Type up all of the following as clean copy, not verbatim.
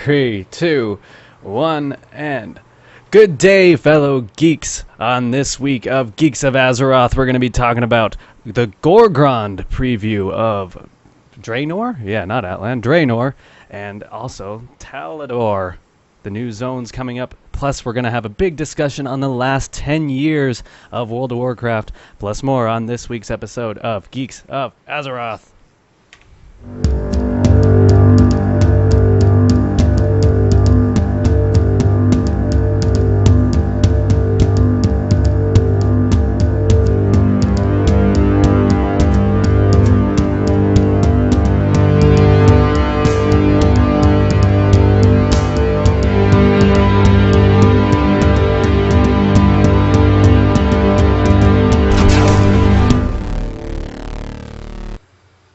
3, 2, 1, and good day, fellow geeks. On this week of Geeks of Azeroth, we're going to be talking about the Gorgrond preview of Draenor? Yeah, not Outland, Draenor, and also Talador. The new zones coming up. Plus, we're going to have a big discussion on the last 10 years of World of Warcraft, plus more on this week's episode of Geeks of Azeroth.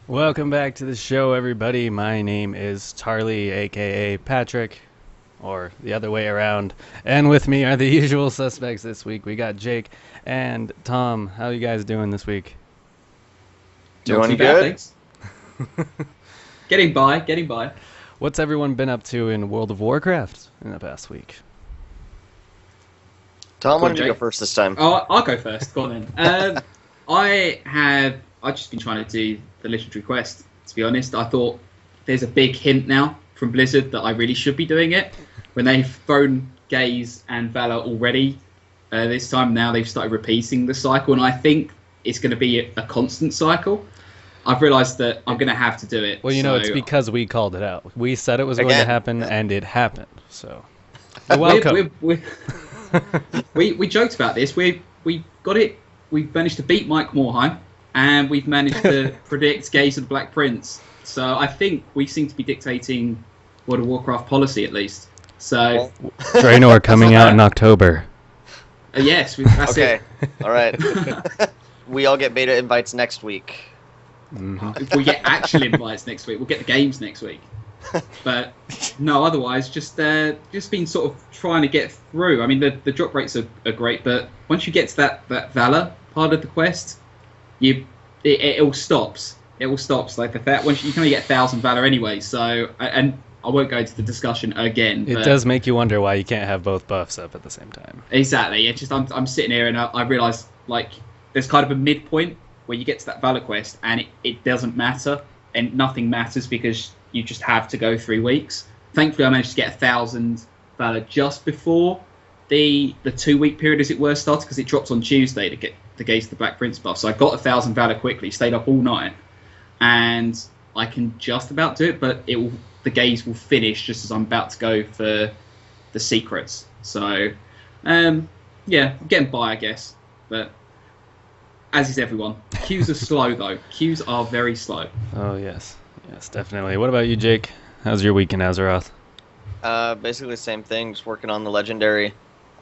Welcome back to the show, everybody. My name is Charlie, aka Patrick, or the other way around. And with me are the usual suspects this week. We got Jake and Tom. How are you guys doing this week? Doing good. Thanks. Getting by. What's everyone been up to in World of Warcraft in the past week? Tom, why don't you go first this time? Oh, I'll go first. Go on then. I've just been trying to do the Legendary Quest, to be honest. I thought there's a big hint now from Blizzard that I really should be doing it. When they've thrown Gaze and Valor already, this time now they've started repeating the cycle, and I think it's going to be a constant cycle. I've realised that I'm going to have to do it. Well, it's because we called it out. We said it was going to happen, and it happened. So, you're welcome. We joked about this. We got it. We managed to beat Mike Morheim. And we've managed to predict Gaze of the Black Prince. So I think we seem to be dictating World of Warcraft policy, at least. So Draenor coming out in October. Yes, that's it. Okay, all right. We all get beta invites next week. Mm-hmm. If we get actual invites next week, we'll get the games next week. But no, otherwise, just been sort of trying to get through. I mean, the drop rates are great, but once you get to that Valor part of the quest, it all stops. It all stops. Like that. Once you can only get 1,000 Valor anyway. So, and I won't go into the discussion again. It does make you wonder why you can't have both buffs up at the same time. Exactly. It's just I'm sitting here and I realise like there's kind of a midpoint where you get to that Valor quest and it doesn't matter and nothing matters because you just have to go 3 weeks. Thankfully, I managed to get 1,000 Valor just before the 2-week period, as it were, started because it drops on Tuesday to get the Gaze of the Black Prince buff. So I got 1,000 Valor quickly, stayed up all night, and I can just about do it, but the Gaze will finish just as I'm about to go for the secrets. So, I'm getting by, I guess. But as is everyone. Queues are slow, though. Queues are very slow. Oh, yes. Yes, definitely. What about you, Jake? How's your week in Azeroth? Basically the same thing, just working on the Legendary.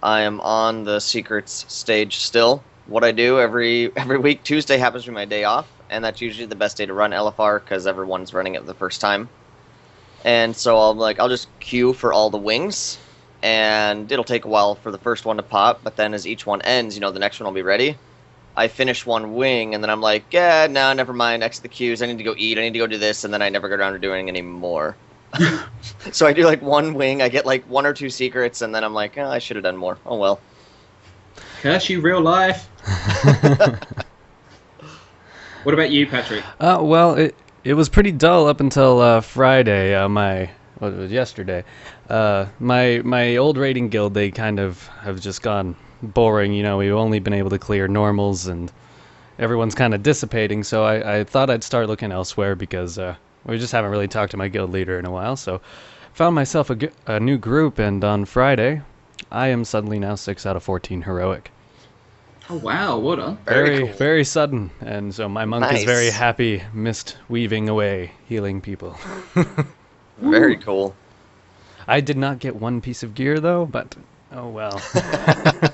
I am on the Secrets stage still. What I do every week, Tuesday happens to be my day off, and that's usually the best day to run LFR because everyone's running it the first time. And so I'll just queue for all the wings, and it'll take a while for the first one to pop, but then as each one ends, the next one will be ready. I finish one wing, and then I'm like, yeah, no, never mind, exit the queues, I need to go eat, I need to go do this, and then I never go around to doing anymore. So I do one wing, I get 1 or 2 secrets, and then I'm like, I should have done more. Oh well. Curse you, real life. What about you, Patrick? Well, it was pretty dull up until Friday. Yesterday. My old raiding guild, they kind of have just gone boring. We've only been able to clear normals, and everyone's kind of dissipating. So I thought I'd start looking elsewhere because we just haven't really talked to my guild leader in a while. So found myself a new group, and on Friday, I am suddenly now 6 out of 14 heroic. Oh wow, what a very sudden, and so my monk is very happy, mist weaving away, healing people. Very cool. I did not get 1 piece of gear though, but oh well.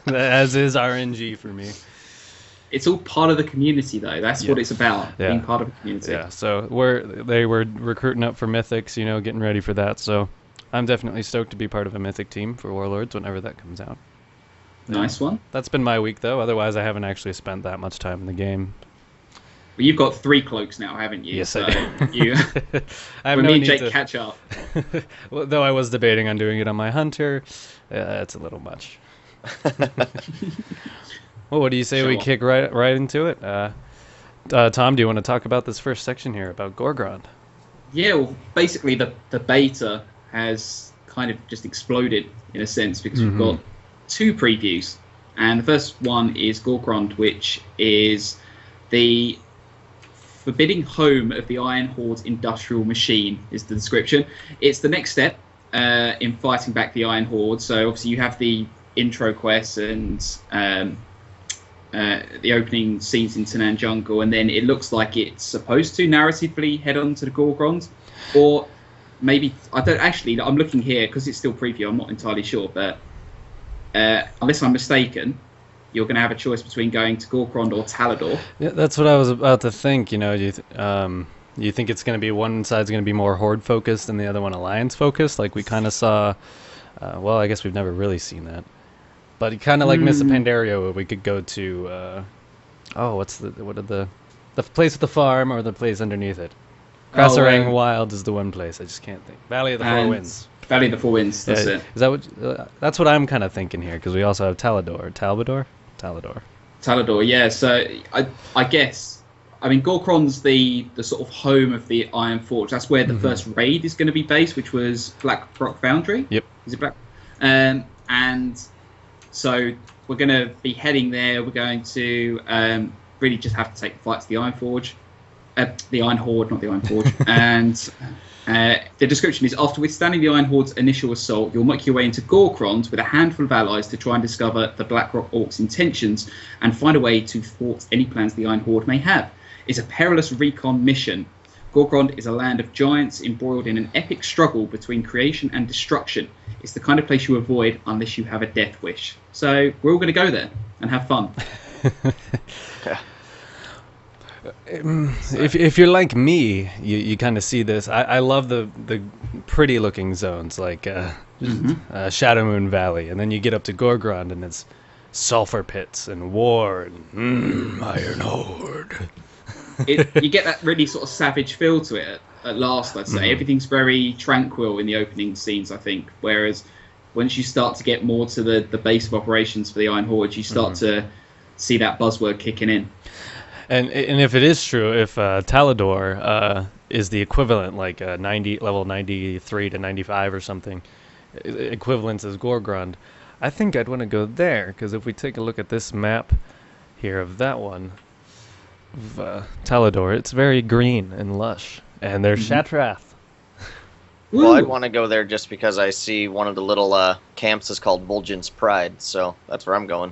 As is RNG for me. It's all part of the community though. That's what it's about, being part of the community. Yeah, so they were recruiting up for mythics, getting ready for that. So I'm definitely stoked to be part of a mythic team for Warlords whenever that comes out. Nice one. That's been my week, though. Otherwise, I haven't actually spent that much time in the game. But you've got 3 cloaks now, haven't you? Yes, so I do. you, I have when no me and need Jake to... catch up. Well, though I was debating on doing it on my hunter, it's a little much. Well, what do you say we Sure. kick right into it? Tom, do you want to talk about this first section here about Gorgrond? Yeah, well, basically the beta has kind of just exploded in a sense because we've got 2 previews, and the first one is Gorgrond, which is the forbidding home of the Iron Horde's industrial machine, is the description. It's the next step in fighting back the Iron Horde. So obviously you have the intro quests and the opening scenes in Tanan Jungle, and then it looks like it's supposed to narratively head on to the Gorgrond, or maybe I don't actually. I'm looking here because it's still preview. I'm not entirely sure, but unless I'm mistaken, you're going to have a choice between going to Gorgrond or Talador. Yeah, that's what I was about to think. You know, you think it's going to be one side's going to be more Horde focused and the other one Alliance focused, like we kind of saw. Well, I guess we've never really seen that. But kind of like Miss Pandaria, we could go to, the place with the farm or the place underneath it? Krasarang Wild is the one place. I just can't think. Valley of the Four Winds. Valley of the Four Winds. That's it. Is that what? That's what I'm kind of thinking here, because we also have Talador. Talador. Talador. Yeah. So I guess Gorgrond's the sort of home of the Iron Forge. That's where the first raid is going to be based, which was Black Rock Foundry. Yep. Is it Black? And so we're going to be heading there. We're going to really just have to take the fight to the Iron Forge. The Iron Horde, not the Iron Forge. And the description is, after withstanding the Iron Horde's initial assault, you'll make your way into Gorgrond with a handful of allies to try and discover the Blackrock Orcs' intentions and find a way to thwart any plans the Iron Horde may have. It's a perilous recon mission. Gorgrond is a land of giants embroiled in an epic struggle between creation and destruction. It's the kind of place you avoid unless you have a death wish. So we're all going to go there and have fun. If you're like me, you kind of see this. I love the pretty looking zones like Shadow Moon Valley, and then you get up to Gorgrond and it's sulfur pits and war and Iron Horde. You get that really sort of savage feel to it at last, I'd say. Everything's very tranquil in the opening scenes, I think, whereas once you start to get more to the base of operations for the Iron Horde, you start to see that buzzword kicking in. And if it is true, if Talador is the equivalent, like level 93 to 95 or something, equivalent as Gorgrond, I think I'd want to go there, because if we take a look at this map here of that one, of Talador, it's very green and lush. And there's Shatrath. Well, I'd want to go there just because I see one of the little camps is called Vol'jin's Pride, so that's where I'm going.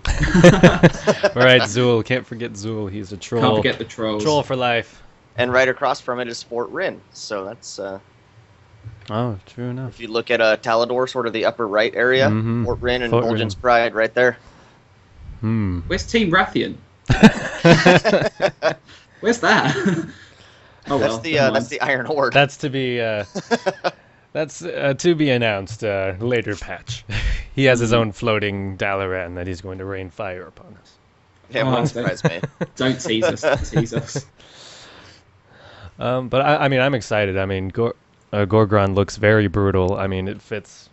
Right, Zool. Can't forget Zool. He's a troll. Can't forget the trolls. Troll for life. And right across from it is Fort Rin, so that's... Oh, true enough. If you look at Talador, sort of the upper right area, Fort Rin and Vol'jin's Pride right there. Where's Team Rathian? Where's that? Oh well. That's the Iron Horde. That's to be to be announced later patch. He has his own floating Dalaran that he's going to rain fire upon us. Yeah, won't surprise me. Don't tease us. Don't tease us. But I mean, I'm excited. I mean, Gorgrond looks very brutal. I mean, it fits.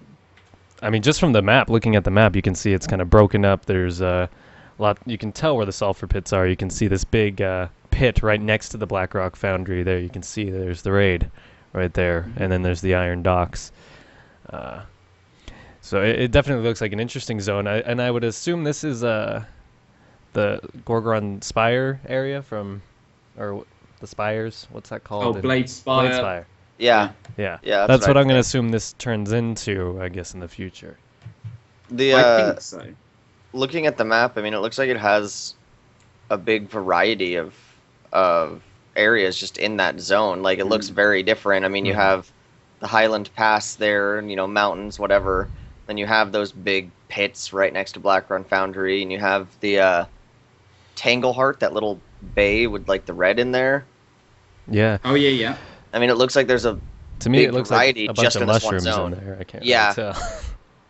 I mean, just from the map, looking at the map, you can see it's kind of broken up. There's a lot. You can tell where the sulfur pits are. You can see this big pit right next to the Blackrock Foundry. There, you can see there's the raid right there, and then there's the Iron Docks. So it definitely looks like an interesting zone. And I would assume this is the Gorgrond Spire area or the Spires. What's that called? Oh, Blade Spire. Blade Spire. Yeah. Yeah. That's what I'm going to assume this turns into, I guess, in the future. I think so. Looking at the map, I mean, it looks like it has a big variety of areas just in that zone. Like, it looks very different. I mean, you have the Highland Pass there, and, mountains, whatever. Then you have those big pits right next to Blackrock Foundry, and you have the Tangleheart, that little bay with, like, the red in there. Yeah. Oh, yeah. I mean, it looks like there's a to me, big it looks variety like a bunch just of in this one mushrooms zone. in there. I can't Yeah. really tell.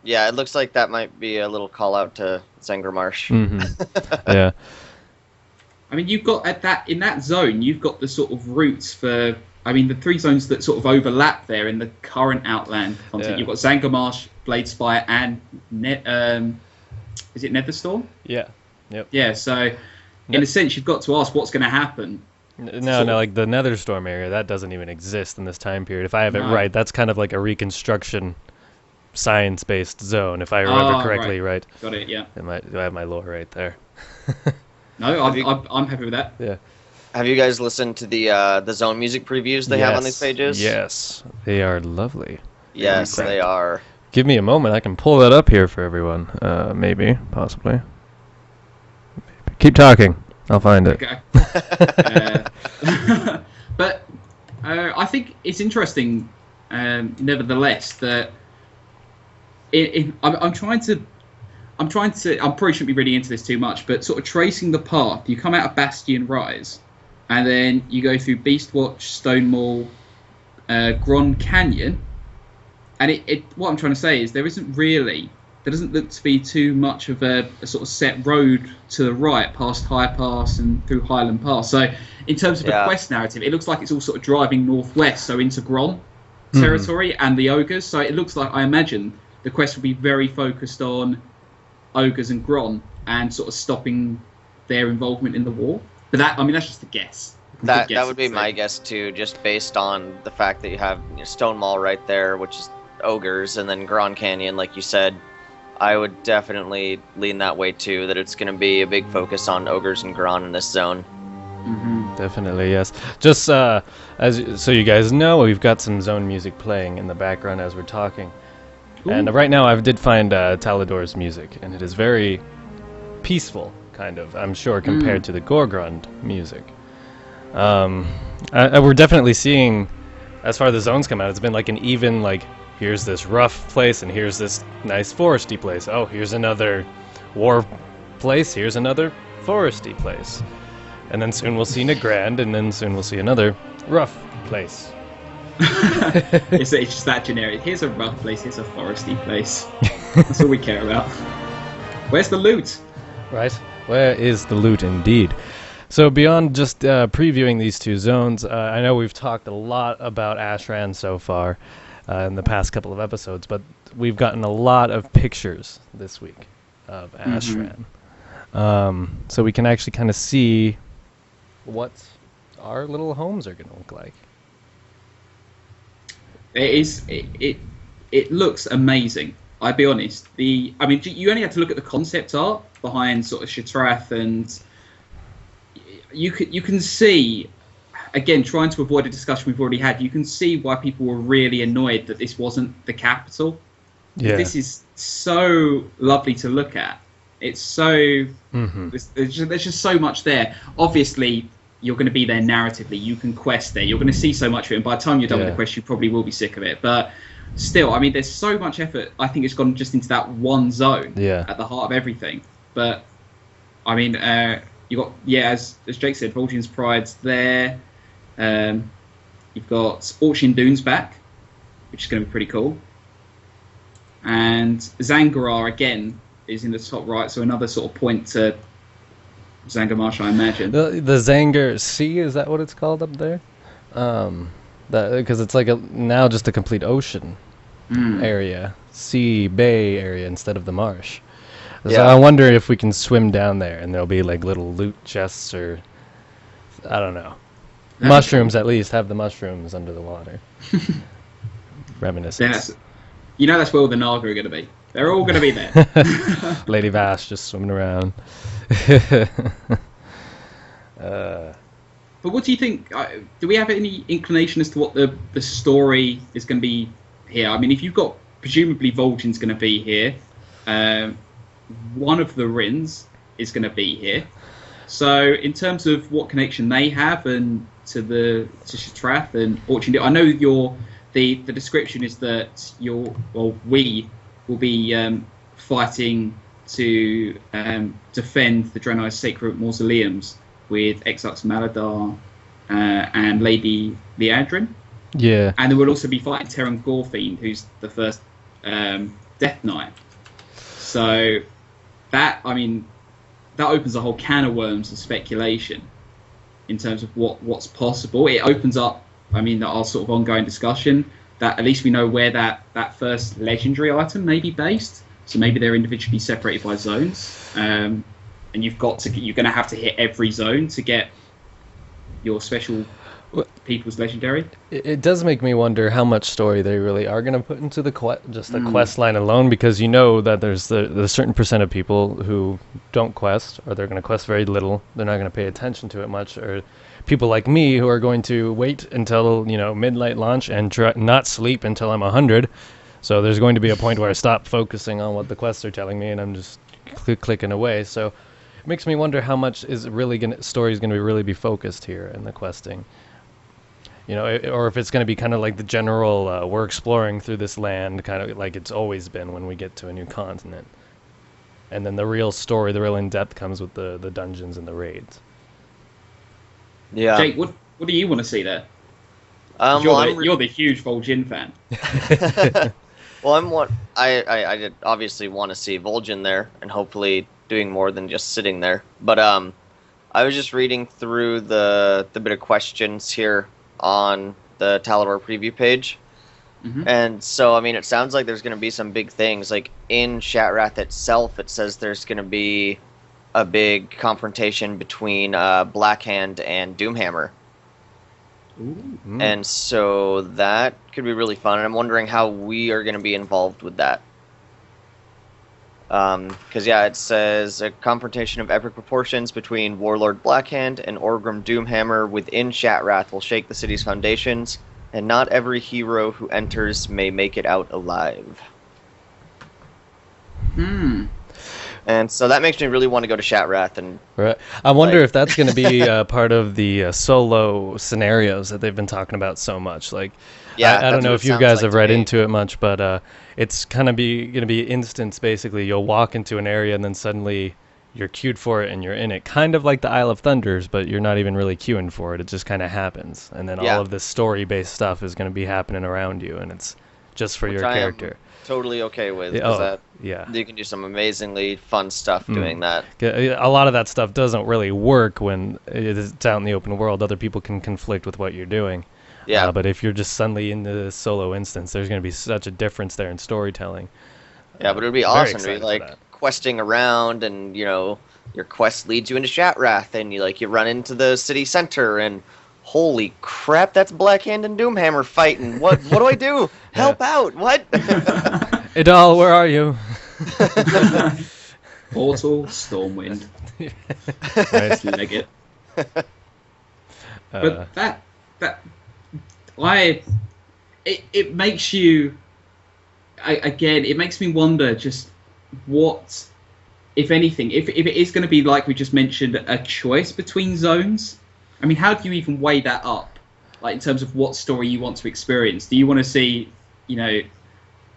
Yeah, it looks like that might be a little call out to Zangremarsh. Yeah. I mean, you've got in that zone, you've got the sort of routes for. I mean, the 3 zones that sort of overlap there in the current Outland content. Yeah. You've got Zangarmarsh, Bladespire, and is it Netherstorm? Yeah. Yep. Yeah. So, in a sense, you've got to ask what's going to happen. No, like the Netherstorm area, that doesn't even exist in this time period. If I have it No. right, that's kind of like a reconstruction science-based zone, if I remember correctly, right? Got it. Yeah. Do I have my lore right there? No, I'm happy with that. Yeah. Have you guys listened to the zone music previews they have on these pages? Yes, they are lovely. Yes, they are. Give me a moment. I can pull that up here for everyone. Maybe, possibly. Keep talking. I'll find it. Okay. But I think it's interesting, nevertheless, that I'm trying to. I probably shouldn't be reading into this too much, but sort of tracing the path. You come out of Bastion Rise, and then you go through Beastwatch, Stonemaul, Gron Canyon, and what I'm trying to say is there doesn't look to be too much of a sort of set road to the right past High Pass and through Highland Pass. So in terms of a quest narrative, it looks like it's all sort of driving northwest, so into Gron territory and the ogres. So it looks like, I imagine, the quest will be very focused on ogres and Gron and sort of stopping their involvement in the war. But that's just a guess. That would be my guess too, just based on the fact that you have Stonemaul right there, which is ogres, and then Grand Canyon, like you said. I would definitely lean that way too, that it's going to be a big focus on ogres and Gron in this zone. Mm-hmm. Definitely, yes. Just so you guys know, we've got some zone music playing in the background as we're talking. Ooh. And right now I did find Talador's music, and it is very peaceful, kind of, I'm sure, compared to the Gorgrond music. We're definitely seeing, as far as the zones come out, it's been like an even, like, here's this rough place, and here's this nice foresty place. Oh, here's another war place, here's another foresty place. And then soon we'll see Nagrand, and then soon we'll see another rough place. It's just that generic. Here's a rough place, here's a foresty place. That's all we care about. Where's the loot? Right. Where is the loot, indeed? So beyond just previewing these 2 zones, I know we've talked a lot about Ashran so far in the past couple of episodes, but we've gotten a lot of pictures this week of Ashran. So we can actually kind of see what our little homes are going to look like. It looks amazing. I'll be honest. You only have to look at the concept art behind sort of Shatrath, and you can see, again, trying to avoid a discussion we've already had, you can see why people were really annoyed that this wasn't the capital. Yeah. This is so lovely to look at. It's so there's just so much there. Obviously, you're going to be there narratively. You can quest there. You're going to see so much of it. And by the time you're done with the quest, you probably will be sick of it. But still, I mean, there's so much effort. I think it's gone just into that one zone at the heart of everything. But I mean, you got as Jake said, Vol'jin's Pride's there. You've got Orchin Dunes back, which is going to be pretty cool. And Zangarar again is in the top right, so another sort of point to Zangarmarsh, I imagine. The Zangar Sea, is that what it's called up there? Because it's like now just a complete ocean area, sea, bay area instead of the marsh. So I wonder if we can swim down there and there'll be like little loot chests or, I don't know. Mushrooms, at least. Have the mushrooms under the water. Reminiscence. That's where all the Naga are going to be. They're all going to be there. Lady Vash just swimming around. But what do you think? Do we have any inclination as to what the story is going to be here? I mean, if you've got, presumably Vol'jin's going to be here. One of the Rins is going to be here. So in terms of what connection they have and to Shatrath and Orchin, I know the description is that we will be fighting to defend the Draenei's sacred mausoleums with Exarchs Maladar and Lady Liadrin. Yeah. And then we'll also be fighting Terran Gorefiend, who's the first Death Knight. So that, I mean, that opens a whole can of worms of speculation in terms of what's possible. It opens up, I mean, our sort of ongoing discussion that at least we know where that first legendary item may be based. So maybe they're individually separated by zones, and you're going to have to hit every zone to get your special people's legendary. It does make me wonder how much story they really are going to put into the quest line alone, because you know that there's the certain percent of people who don't quest, or they're going to quest very little. They're not going to pay attention to it much, or people like me who are going to wait until midnight launch and not sleep until I'm 100. So there's going to be a point where I stop focusing on what the quests are telling me, and I'm just clicking away. So it makes me wonder how much story is going to really be focused here in the questing. Or if it's going to be kind of like the general, we're exploring through this land, kind of like it's always been when we get to a new continent. And then the real story, the real in-depth comes with the dungeons and the raids. Yeah. Jake, what do you want to see there? You're the huge Vol'jin fan. Well, I did obviously want to see Vol'jin there, and hopefully doing more than just sitting there. But I was just reading through the bit of questions here on the Talador preview page. Mm-hmm. And so, I mean, it sounds like there's going to be some big things. Like, in Shatrath itself, it says there's going to be a big confrontation between Blackhand and Doomhammer. Ooh. And so that could be really fun. And I'm wondering how we are going to be involved with that. Because, yeah, it says a confrontation of epic proportions between Warlord Blackhand and Orgrim Doomhammer within Shatrath will shake the city's foundations, and not every hero who enters may make it out alive. And so that makes me really want to go to Shatrath. And right. I wonder if that's going to be part of the solo scenarios that they've been talking about so much. Like, yeah, I don't know if you guys have read into it much, but it's kind of going to be instance. Basically, you'll walk into an area and then suddenly you're queued for it and you're in it. Kind of like the Isle of Thunders, but you're not even really queuing for it. It just kind of happens, and then all of this story-based stuff is going to be happening around you, and it's just for your character. Totally okay with. Yeah. You can do some amazingly fun stuff doing that. A lot of that stuff doesn't really work when it's out in the open world. Other people can conflict with what you're doing. Yeah. But if you're just suddenly in the solo instance, there's going to be such a difference there in storytelling. Yeah, but it would be awesome to be like questing around, and your quest leads you into Shatrath, and you run into the city center, and holy crap, that's Blackhand and Doomhammer fighting. What do I do? Help out! What? Idal, where are you? Portal, Stormwind. Right. Legate. But it makes you, again, it makes me wonder just what, if anything, if it is going to be, like we just mentioned, a choice between zones. I mean, how do you even weigh that up? Like, in terms of what story you want to experience. Do you want to see,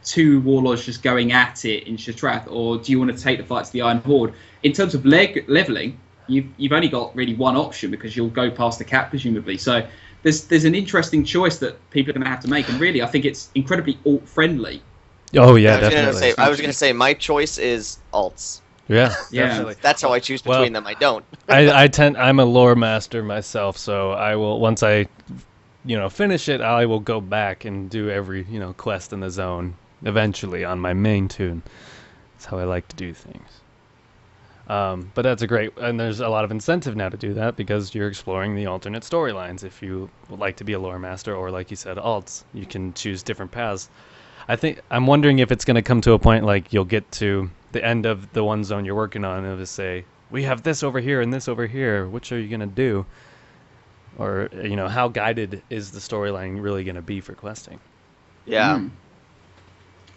two warlords just going at it in Shatrath, or do you want to take the fight to the Iron Horde? In terms of leveling, you've only got really one option, because you'll go past the cap, presumably. So there's an interesting choice that people are going to have to make, and really, I think it's incredibly alt-friendly. Oh yeah, definitely. I was going to say my choice is alts. Yeah, definitely. That's how I choose between them. I don't. I'm a lore master myself, so I will, once I finish it, I will go back and do every quest in the zone eventually on my main tune. That's how I like to do things. But that's and there's a lot of incentive now to do that, because you're exploring the alternate storylines. If you would like to be a lore master, or like you said, alts, you can choose different paths. I'm wondering if it's going to come to a point like you'll get to the end of the one zone you're working on, and it'll just say, we have this over here and this over here. Which are you going to do? Or, how guided is the storyline really going to be for questing? Yeah.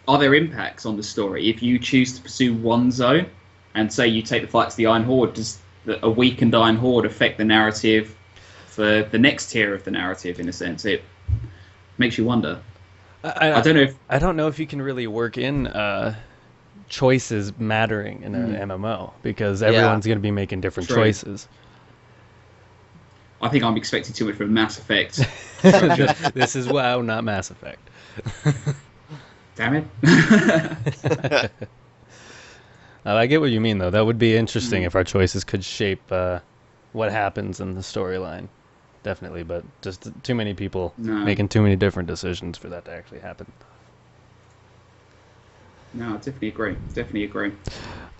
Are there impacts on the story if you choose to pursue one zone, and say you take the fight to the Iron Horde? Does a weakened Iron Horde affect the narrative for the next tier of the narrative, in a sense? It makes you wonder. I don't know if you can really work in choices mattering in an MMO, because everyone's going to be making different choices. I think I'm expecting too much from Mass Effect. This is WoW, not Mass Effect. Damn it. I get what you mean, though. That would be interesting if our choices could shape what happens in the storyline. Definitely, but just too many people making too many different decisions for that to actually happen. No, I definitely agree. Definitely agree.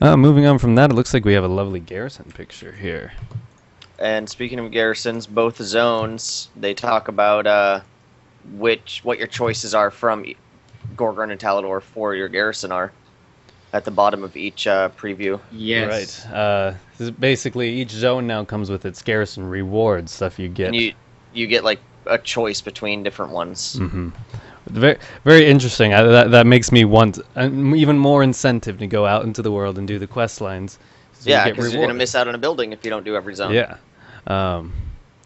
Moving on from that, it looks like we have a lovely garrison picture here. And speaking of garrisons, both zones, they talk about what your choices are from Gorgon and Talador for your garrison are at the bottom of each preview. Yes. Right. Basically, each zone now comes with its garrison rewards, stuff you get. And you get like a choice between different ones. Mm-hmm. Very, very interesting. That makes me want even more incentive to go out into the world and do the quest lines. So Yeah, because you're going to miss out on a building if you don't do every zone. Yeah.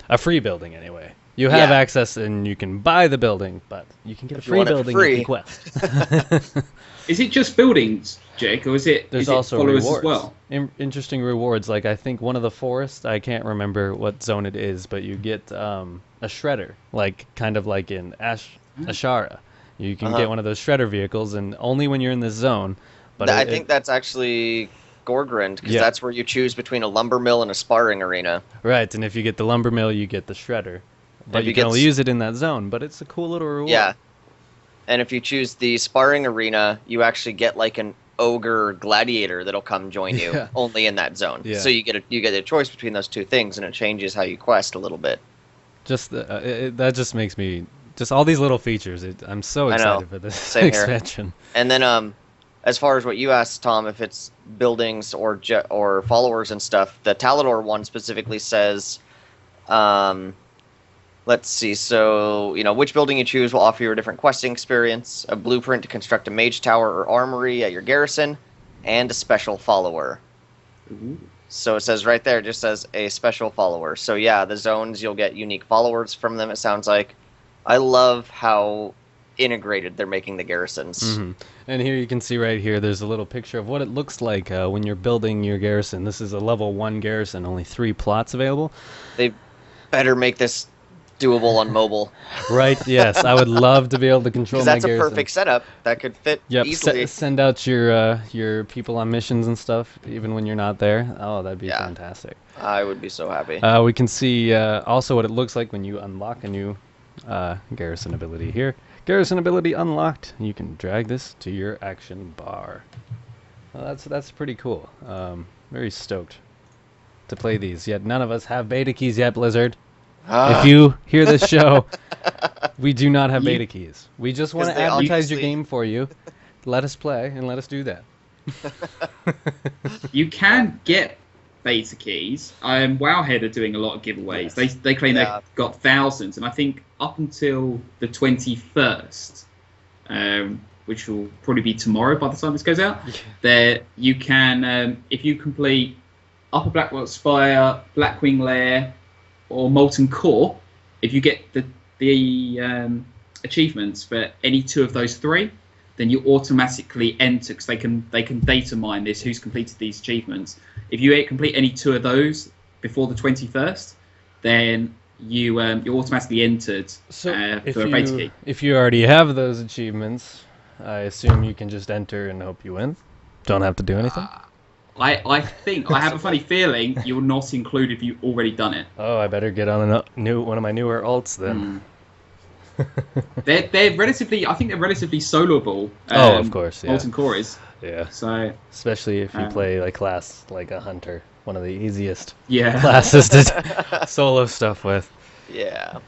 A free building, anyway. You have access and you can buy the building, but you can get a free building if you quest. Is it just buildings, Jake, or is it also followers rewards as well? Interesting rewards. Like, I think one of the forests, I can't remember what zone it is, but you get a shredder, like kind of like in Ashara. You can get one of those shredder vehicles, and only when you're in this zone. But I think that's actually Gorgrond, because that's where you choose between a lumber mill and a sparring arena. Right, and if you get the lumber mill, you get the shredder. But you can only use it in that zone, but it's a cool little reward. Yeah. And if you choose the sparring arena, you actually get like an ogre gladiator that'll come join you only in that zone. Yeah. So you get a choice between those two things, and it changes how you quest a little bit. Just that just makes me just all these little features. I'm so excited for this expansion. And then as far as what you asked, Tom, if it's buildings or followers and stuff, the Talador one specifically says, let's see, so, which building you choose will offer you a different questing experience, a blueprint to construct a mage tower or armory at your garrison, and a special follower. Ooh. So it says right there, it just says a special follower. So yeah, the zones, you'll get unique followers from them, it sounds like. I love how integrated they're making the garrisons. Mm-hmm. And here you can see right here, there's a little picture of what it looks like when you're building your garrison. This is a level 1 garrison, only 3 plots available. They better make this doable on mobile. Right, yes. I would love to be able to control my garrison. That's a perfect setup. That could fit easily. Send out your people on missions and stuff, even when you're not there. Oh, that'd be fantastic. I would be so happy. We can see also what it looks like when you unlock a new garrison ability here. Garrison ability unlocked. You can drag this to your action bar. Well, that's pretty cool. Very stoked to play these. Yet none of us have beta keys yet, Blizzard. If you hear this show, we do not have beta keys. We just want to advertise your game for you. Let us play and let us do that. You can get beta keys. Wowhead are doing a lot of giveaways. Yes. They claim they've got thousands, and I think up until the 21st, which will probably be tomorrow by the time this goes out, there you can, if you complete Upper Blackwell Spire, Blackwing Lair, or Molten Core, if you get the achievements for any 2 of those 3, then you automatically enter, because they can data mine this, who's completed these achievements. If you complete any 2 of those before the 21st, then you're automatically entered for a beta key. If you already have those achievements, I assume you can just enter and hope you win. Don't have to do anything. I think I have a funny feeling you're not included if you've already done it. Oh, I better get on one of my newer alts then. They're relatively, I think they're relatively soloable. Of course, yeah. Molten Core is. Yeah. So especially if you play a class like a hunter, one of the easiest classes to solo stuff with. Yeah.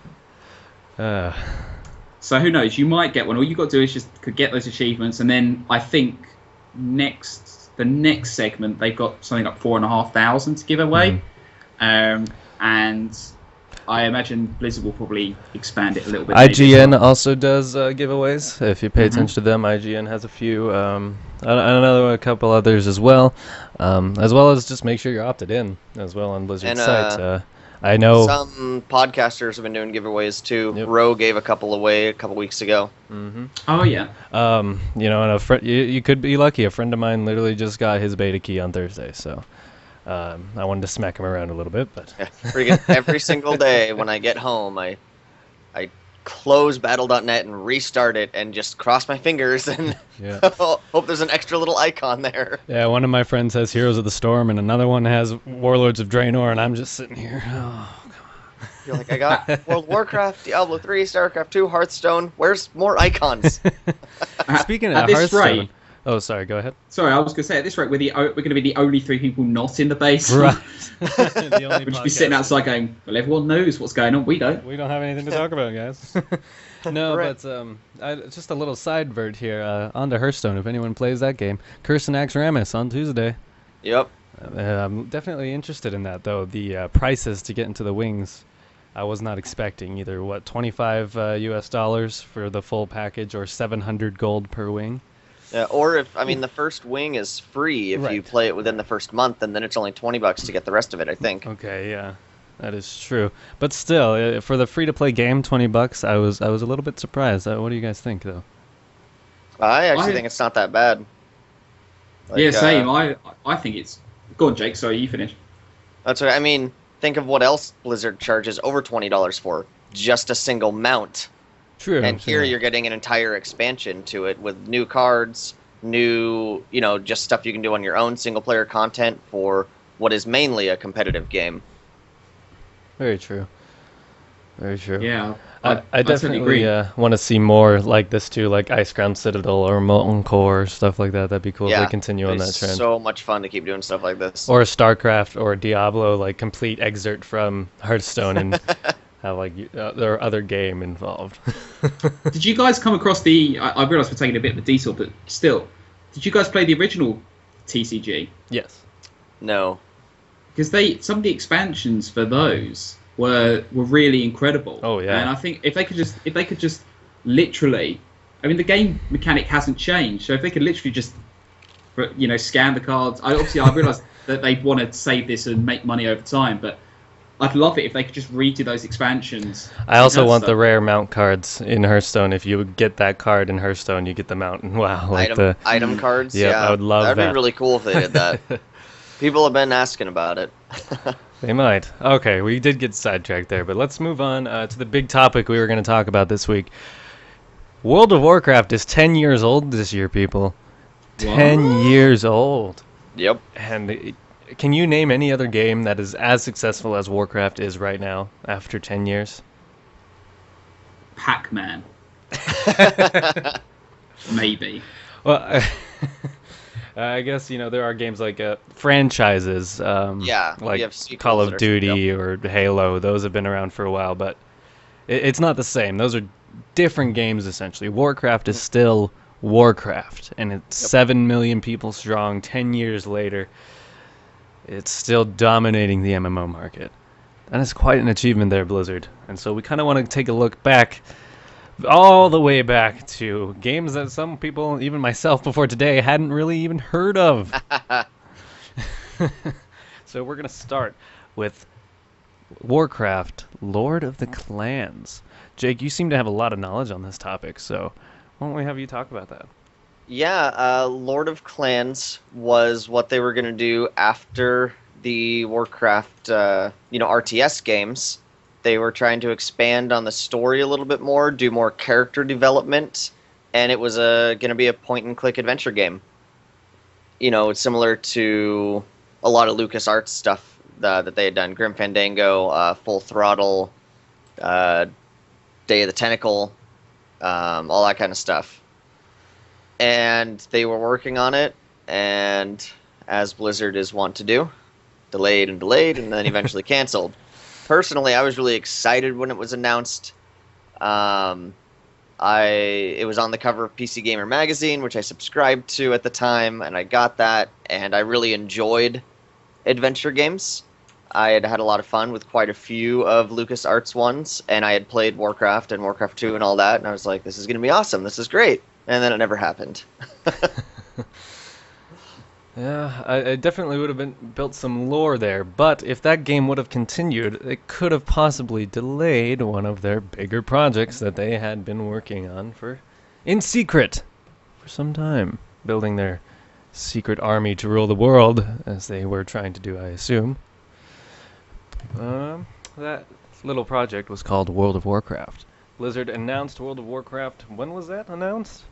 So who knows? You might get one. All you got to do is just get those achievements, and then I think the next segment they've got something like 4,500 to give away, and I imagine Blizzard will probably expand it a little bit. IGN also does giveaways. If you pay attention to them, IGN has a few. I know a couple others as well as just make sure you're opted in as well on Blizzard's site. I know some podcasters have been doing giveaways too. Yep. Ro gave a couple away a couple weeks ago. Mm-hmm. Oh yeah. And a friend, you could be lucky. A friend of mine literally just got his beta key on Thursday, so I wanted to smack him around a little bit, but every single day when I get home, I close Battle.net and restart it and just cross my fingers and Yeah. hope there's an extra little icon there. Yeah, one of my friends has Heroes of the Storm, and another one has Warlords of Draenor, and I'm just sitting here. Oh, You're like, I got World of Warcraft, Diablo 3, StarCraft 2, Hearthstone. Where's more icons? Speaking At of this Hearthstone. rate- Oh, sorry, go ahead. Sorry, I was going to say, at this rate, we're going to be the only 3 people not in the base. Right. The only We'll just be sitting podcast. outside going, well, everyone knows what's going on. We don't. We don't have anything to talk about, guys. No, Right. but just a little sidevert here. On to Hearthstone, if anyone plays that game. Curse and Axramis on Tuesday. Yep. I'm definitely interested in that, though. The prices to get into the wings, I was not expecting either. What, $25 US for the full package, or 700 gold per wing? Yeah, or if the first wing is free if you Right. play it within the first month, and then it's only $20 to get the rest of it. I think. Okay, yeah, that is true. But still, for the free-to-play game, $20, I was a little bit surprised. What do you guys think, though? I actually think it's not that bad. Like, Yeah, same. I think it's... Go on, Jake. Sorry, you finish. That's what I mean. Think of what else Blizzard charges over $20 for. Just a single mount. True. And here yeah. you're getting an entire expansion to it with new cards, new, just stuff you can do on your own single player content for what is mainly a competitive game. Very true. Very true. Yeah. I certainly definitely agree. want to see more like this too, like Iceground Citadel or Molten Core, stuff like that. That'd be cool if Yeah, they continue on that It's trend. so much fun to keep doing stuff like this. Or StarCraft or Diablo, like complete excerpt from Hearthstone and have their other game involved. Did you guys come across the... I realise we're taking a bit of a detour, but still. Did you guys play the original TCG? Yes. No. Because some of the expansions for those were really incredible. Oh, yeah. And I think if they could just literally... the game mechanic hasn't changed, so if they could literally just scan the cards... I realise that they want to save this and make money over time, but I'd love it if they could just redo those expansions. I also want the Hearthstone. rare mount cards in Hearthstone. If you would get that card in Hearthstone, you get the mount. Wow, like item cards? Yeah, I would love That'd that. be really cool if they did that. People have been asking about it. They might. Okay, we did get sidetracked there, but let's move on to the big topic we were going to talk about this week. World of Warcraft is 10 years old this year, people. 10 years old. Yep. And can you name any other game that is as successful as Warcraft is right now after 10 years? Pac-Man. Maybe. Well, I guess, there are games like franchises, Yeah, we like have sequels Call that of are- Duty or Halo. Those have been around for a while, but it's not the same. Those are different games, essentially. Warcraft is still Warcraft, and it's 7 million people strong 10 years later. It's still dominating the MMO market. That is quite an achievement there, Blizzard. And so we kind of want to take a look back, all the way back to games that some people, even myself before today, hadn't really even heard of. So we're going to start with Warcraft, Lord of the Clans. Jake, you seem to have a lot of knowledge on this topic, so why don't we have you talk about that? Yeah, Lord of Clans was what they were going to do after the Warcraft, RTS games. They were trying to expand on the story a little bit more, do more character development, and it was going to be a point-and-click adventure game. It's similar to a lot of LucasArts stuff that they had done. Grim Fandango, Full Throttle, Day of the Tentacle, all that kind of stuff. And they were working on it, and as Blizzard is wont to do, delayed, and then eventually canceled. Personally, I was really excited when it was announced. It was on the cover of PC Gamer magazine, which I subscribed to at the time, and I got that, and I really enjoyed adventure games. I had had a lot of fun with quite a few of LucasArts ones, and I had played Warcraft and Warcraft 2 and all that, and I was like, this is going to be awesome, this is great. And then it never happened. Yeah, I definitely would have built some lore there, but if that game would have continued, it could have possibly delayed one of their bigger projects that they had been working on in secret for some time, building their secret army to rule the world, as they were trying to do, I assume. That little project was called World of Warcraft. Blizzard announced World of Warcraft. When was that announced?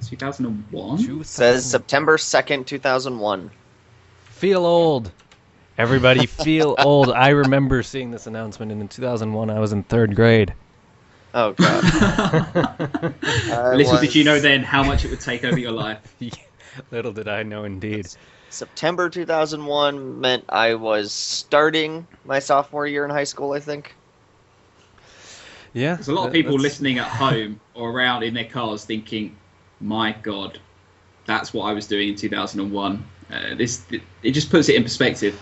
2001. Says September 2nd, 2001. Feel old. Everybody feel old. I remember seeing this announcement, and in 2001 I was in 3rd grade. Oh, God. Little did you know then how much it would take over your life. Little did I know, indeed. September 2001 meant I was starting my sophomore year in high school, I think. Yeah. There's a lot of people listening at home or around in their cars thinking, my God, that's what I was doing in 2001. It just puts it in perspective.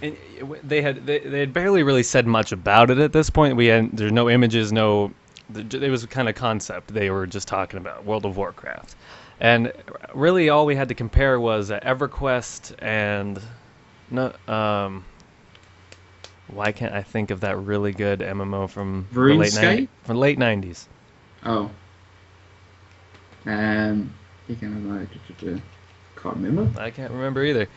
And they had barely really said much about it at this point. There's no images, it was kind of concept they were just talking about, World of Warcraft. And really all we had to compare was EverQuest and why can't I think of that really good MMO from the late 90s? Oh. Can't remember. I can't remember either.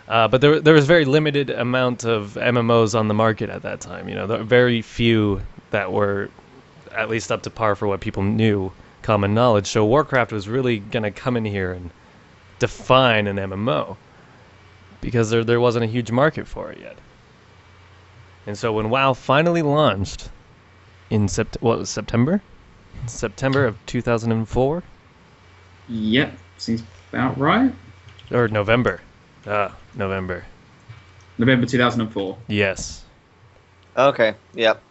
But there was very limited amount of MMOs on the market at that time. There were very few that were at least up to par for what people knew, common knowledge. So Warcraft was really going to come in here and define an MMO because there wasn't a huge market for it yet. And so when WoW finally launched in September? September of 2004? Yep, seems about right. Or November. November. November 2004. Yes. Okay, yep.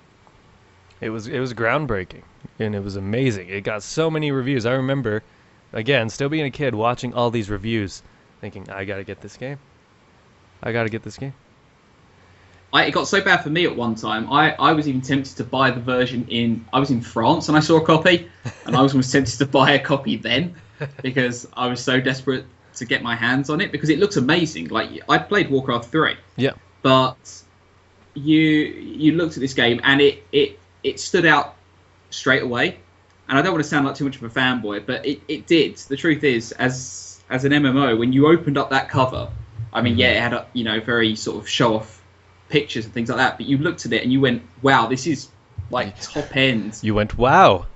It was groundbreaking, and it was amazing. It got so many reviews. I remember, again, still being a kid, watching all these reviews, thinking, I gotta get this game. It got so bad for me at one time. I was even tempted to buy the version I was in France and I saw a copy, and I was almost tempted to buy a copy then because I was so desperate to get my hands on it because it looks amazing. Like, I played Warcraft 3. Yeah. But you looked at this game and it stood out straight away. And I don't want to sound like too much of a fanboy, but it did. The truth is, as an MMO, when you opened up that cover, I mean, yeah, it had a very sort of show off pictures and things like that, but you looked at it and you went, wow, this is like top end. You went, wow,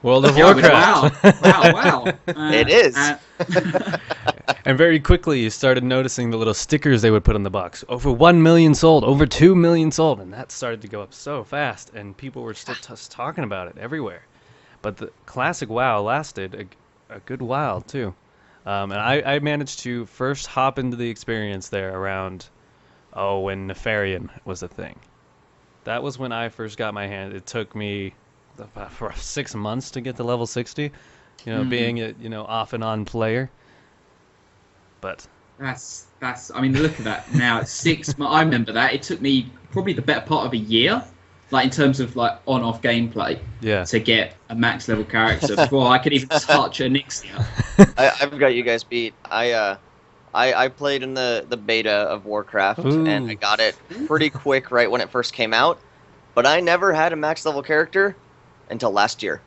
World of Warcraft. Wow. It is. And very quickly you started noticing the little stickers they would put on the box. Over 1 million sold, over 2 million sold, and that started to go up so fast, and people were still talking about it everywhere. But the classic WoW lasted a good while too. And I managed to first hop into the experience there around when Nefarian was a thing. That was when I first got my hand. It took me for 6 months to get to level 60, being a off and on player. But that's I mean, look at that now. It's 6 months. I remember that. It took me probably the better part of a year, like in terms of like on-off gameplay, to get a max level character before I could even touch a Nixia. I've got you guys beat. I played in the beta of Warcraft, and I got it pretty quick right when it first came out, but I never had a max level character until last year.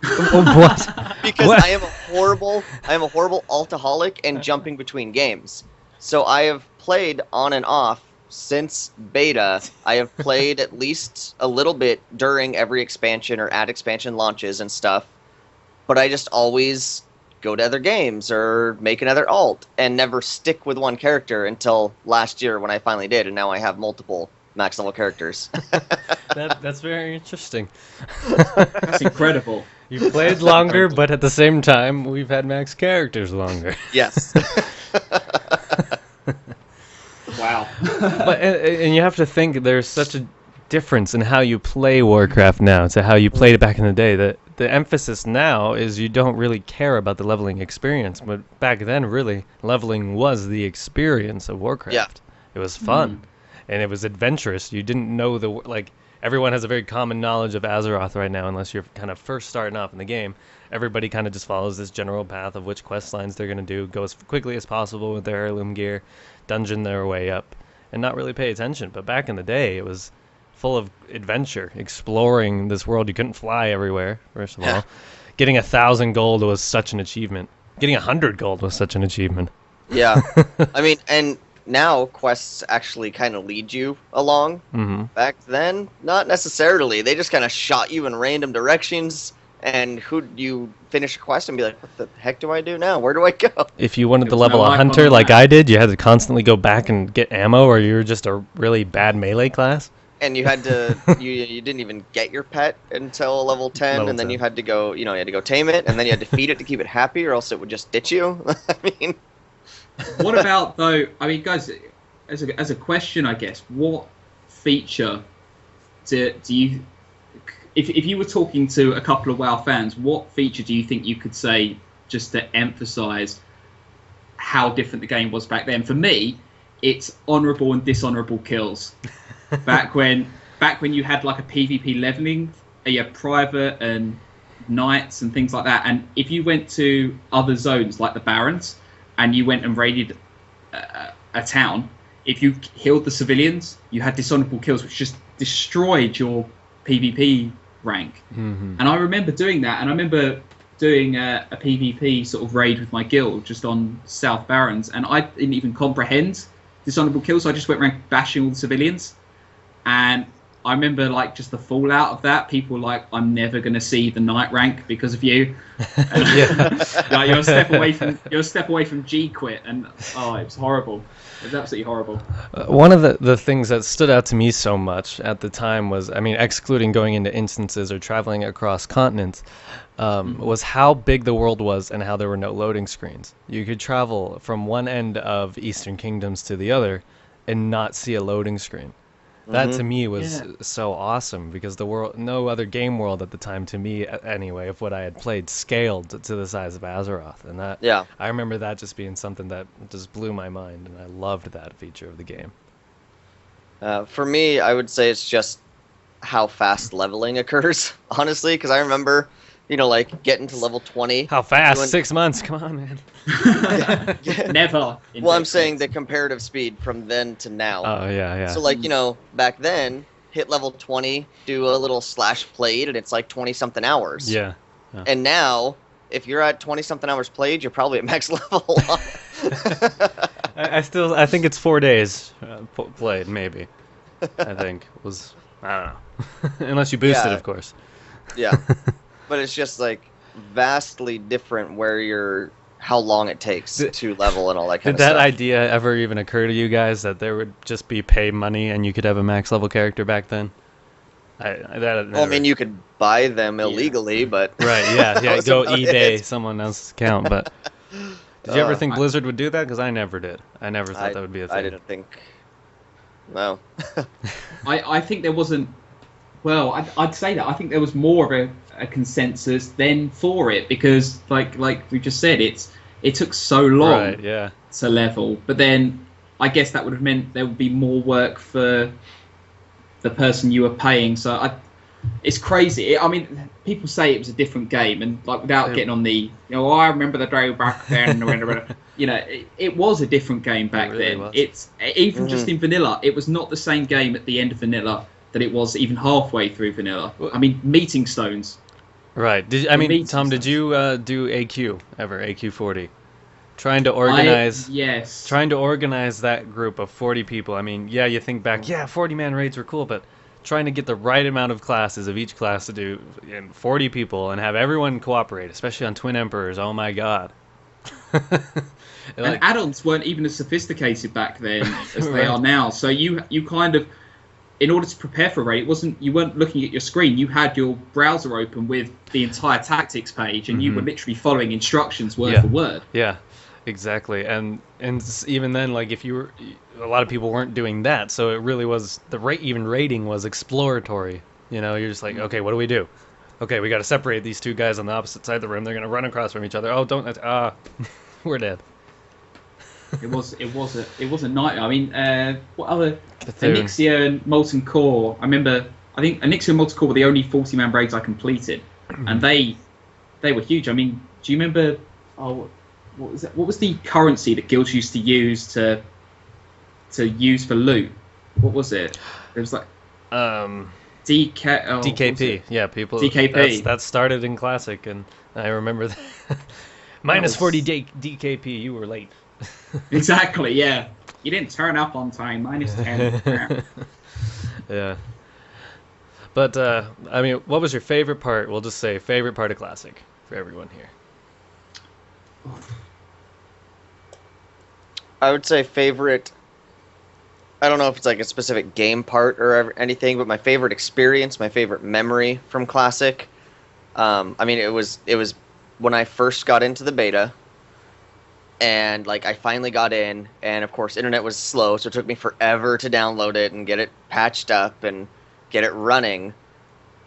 What? Because What? I am a horrible altaholic and jumping between games. So I have played on and off since beta. I have played at least a little bit during every expansion or at expansion launches and stuff, but I just always go to other games or make another alt and never stick with one character until last year when I finally did, and now I have multiple max level characters. That's very interesting. That's incredible. You've played longer, but at the same time, we've had max characters longer. Yes. Wow. But and you have to think there's such a difference in how you play Warcraft now to how you played it back in the day. The emphasis now is you don't really care about the leveling experience, but back then, really, leveling was the experience of Warcraft. Yeah. It was fun, and it was adventurous. You didn't know everyone has a very common knowledge of Azeroth right now, unless you're kind of first starting off in the game. Everybody kind of just follows this general path of which quest lines they're going to do, go as quickly as possible with their heirloom gear, dungeon their way up, and not really pay attention. But back in the day, it was full of adventure, exploring this world. You couldn't fly everywhere, first of all. Getting 1,000 gold was such an achievement. Getting 100 gold was such an achievement. Yeah. I mean, and now quests actually kind of lead you along. Mm-hmm. Back then, not necessarily. They just kind of shot you in random directions, and you finish a quest and be like, what the heck do I do now? Where do I go? If you wanted There to was level no a icon hunter on like that. I did, you had to constantly go back and get ammo, or you were just a really bad melee class. And you had to, you didn't even get your pet until level 10, Level and then 10. you had to go, you had to go tame it, and then you had to feed it to keep it happy, or else it would just ditch you. I mean, What about though? I mean, guys, as a question, I guess, what feature do you, if you were talking to a couple of WoW fans, what feature do you think you could say just to emphasize how different the game was back then? For me, it's honorable and dishonorable kills. Back when you had like a PvP leveling, you had private and knights and things like that, and if you went to other zones like the Barrens and you went and raided a town, if you killed the civilians, you had dishonorable kills, which just destroyed your PvP rank. Mm-hmm. And I remember doing that, and I remember doing a PvP sort of raid with my guild just on South Barrens, and I didn't even comprehend dishonorable kills, so I just went around bashing all the civilians. And I remember like just the fallout of that. People were like, I'm never going to see the knight rank because of you. Like, you're a step away from G quit, and it was horrible. It was absolutely horrible. One of the things that stood out to me so much at the time was, I mean, excluding going into instances or traveling across continents, was how big the world was and how there were no loading screens. You could travel from one end of Eastern Kingdoms to the other and not see a loading screen. That to me was so awesome, because the world, no other game world at the time, to me anyway, of what I had played, scaled to the size of Azeroth, and that I remember that just being something that just blew my mind, and I loved that feature of the game. For me, I would say it's just how fast leveling occurs, honestly, because I remember, like getting to level 20. How fast? 6 months? Come on, man. Never. Well, I'm saying the comparative speed from then to now. Oh, yeah. So, like, back then, hit level 20, do a little slash played, and it's like 20-something hours. Yeah. And now, if you're at 20-something hours played, you're probably at max level. I think it's 4 days played, maybe. I think I don't know. Unless you boost it, of course. Yeah. But it's just, like, vastly different how long it takes to level and all that kind of stuff. Did that idea ever even occur to you guys, that there would just be pay money and you could have a max level character back then? Well, I mean, you could buy them illegally, but... Right, yeah, go eBay someone else's account, but... Did you ever think Blizzard would do that? Because I never did. I never thought that would be a thing. I didn't think... No. I think there wasn't... Well, I'd say that. I think there was more of a consensus then for it, because, like we just said, it took so long to level. But then I guess that would have meant there would be more work for the person you were paying. So it's crazy. I mean, people say it was a different game, and like without getting on the, I remember the day back then. It was a different game back then. Was. It's even just in vanilla, it was not the same game at the end of vanilla that it was even halfway through vanilla. I mean, meeting stones. Right. Tom, did you do AQ ever? AQ40? Trying to organize that group of 40 people. I mean, you think back, 40-man raids were cool, but trying to get the right amount of classes of each class to do 40 people and have everyone cooperate, especially on Twin Emperors. Oh my god. And add-ons weren't even as sophisticated back then as they are now. So you kind of, in order to prepare for a raid, you weren't looking at your screen. You had your browser open with the entire tactics page, and you were literally following instructions word for word. Yeah, exactly. And even then, like, a lot of people weren't doing that, so it really was raiding was exploratory. You're just like, okay, what do we do? Okay, we got to separate these two guys on the opposite side of the room. They're gonna run across from each other. Oh, don't! We're dead. It was a nightmare. I mean, what other Onyxia and Molten Core? I think Onyxia and Molten Core were the only 40-man raids I completed, and they were huge. I mean, do you remember? What was it? What was the currency that guilds used to use to use for loot? What was it? It was like DKP. Yeah, people. DKP. That started in Classic, and I remember that. Minus 40 DKP. You were late. Exactly, yeah. You didn't turn up on time. -10. Yeah. But, I mean, what was your favorite part? We'll just say favorite part of Classic for everyone here. I would say favorite. I don't know if it's like a specific game part or anything, but my favorite experience, my favorite memory from Classic. I mean, it was when I first got into the beta, and like I finally got in, and of course, internet was slow, so it took me forever to download it and get it patched up and get it running.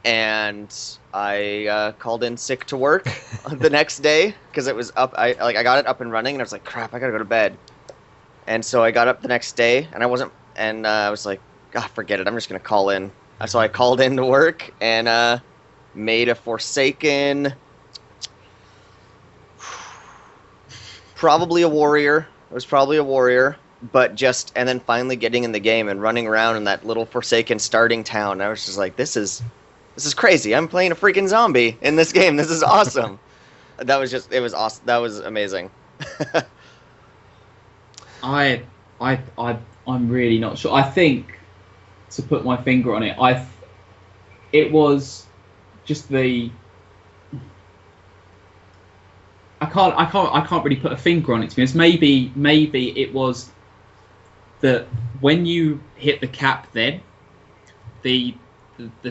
And I called in sick to work the next day because it was up. I got it up and running, and I was like, crap, I gotta go to bed. And so I got up the next day, and I was like, God, forget it. I'm just gonna call in. So I called in to work and made a Forsaken, probably a warrior. It was probably a warrior, but and then finally getting in the game and running around in that little Forsaken starting town. I was just like, this is crazy. I'm playing a freaking zombie in this game. This is awesome. It was awesome. That was amazing. I'm really not sure. I think, to put my finger on it, it was just the. I can't really put a finger on it, to be honest. Maybe it was that when you hit the cap, then the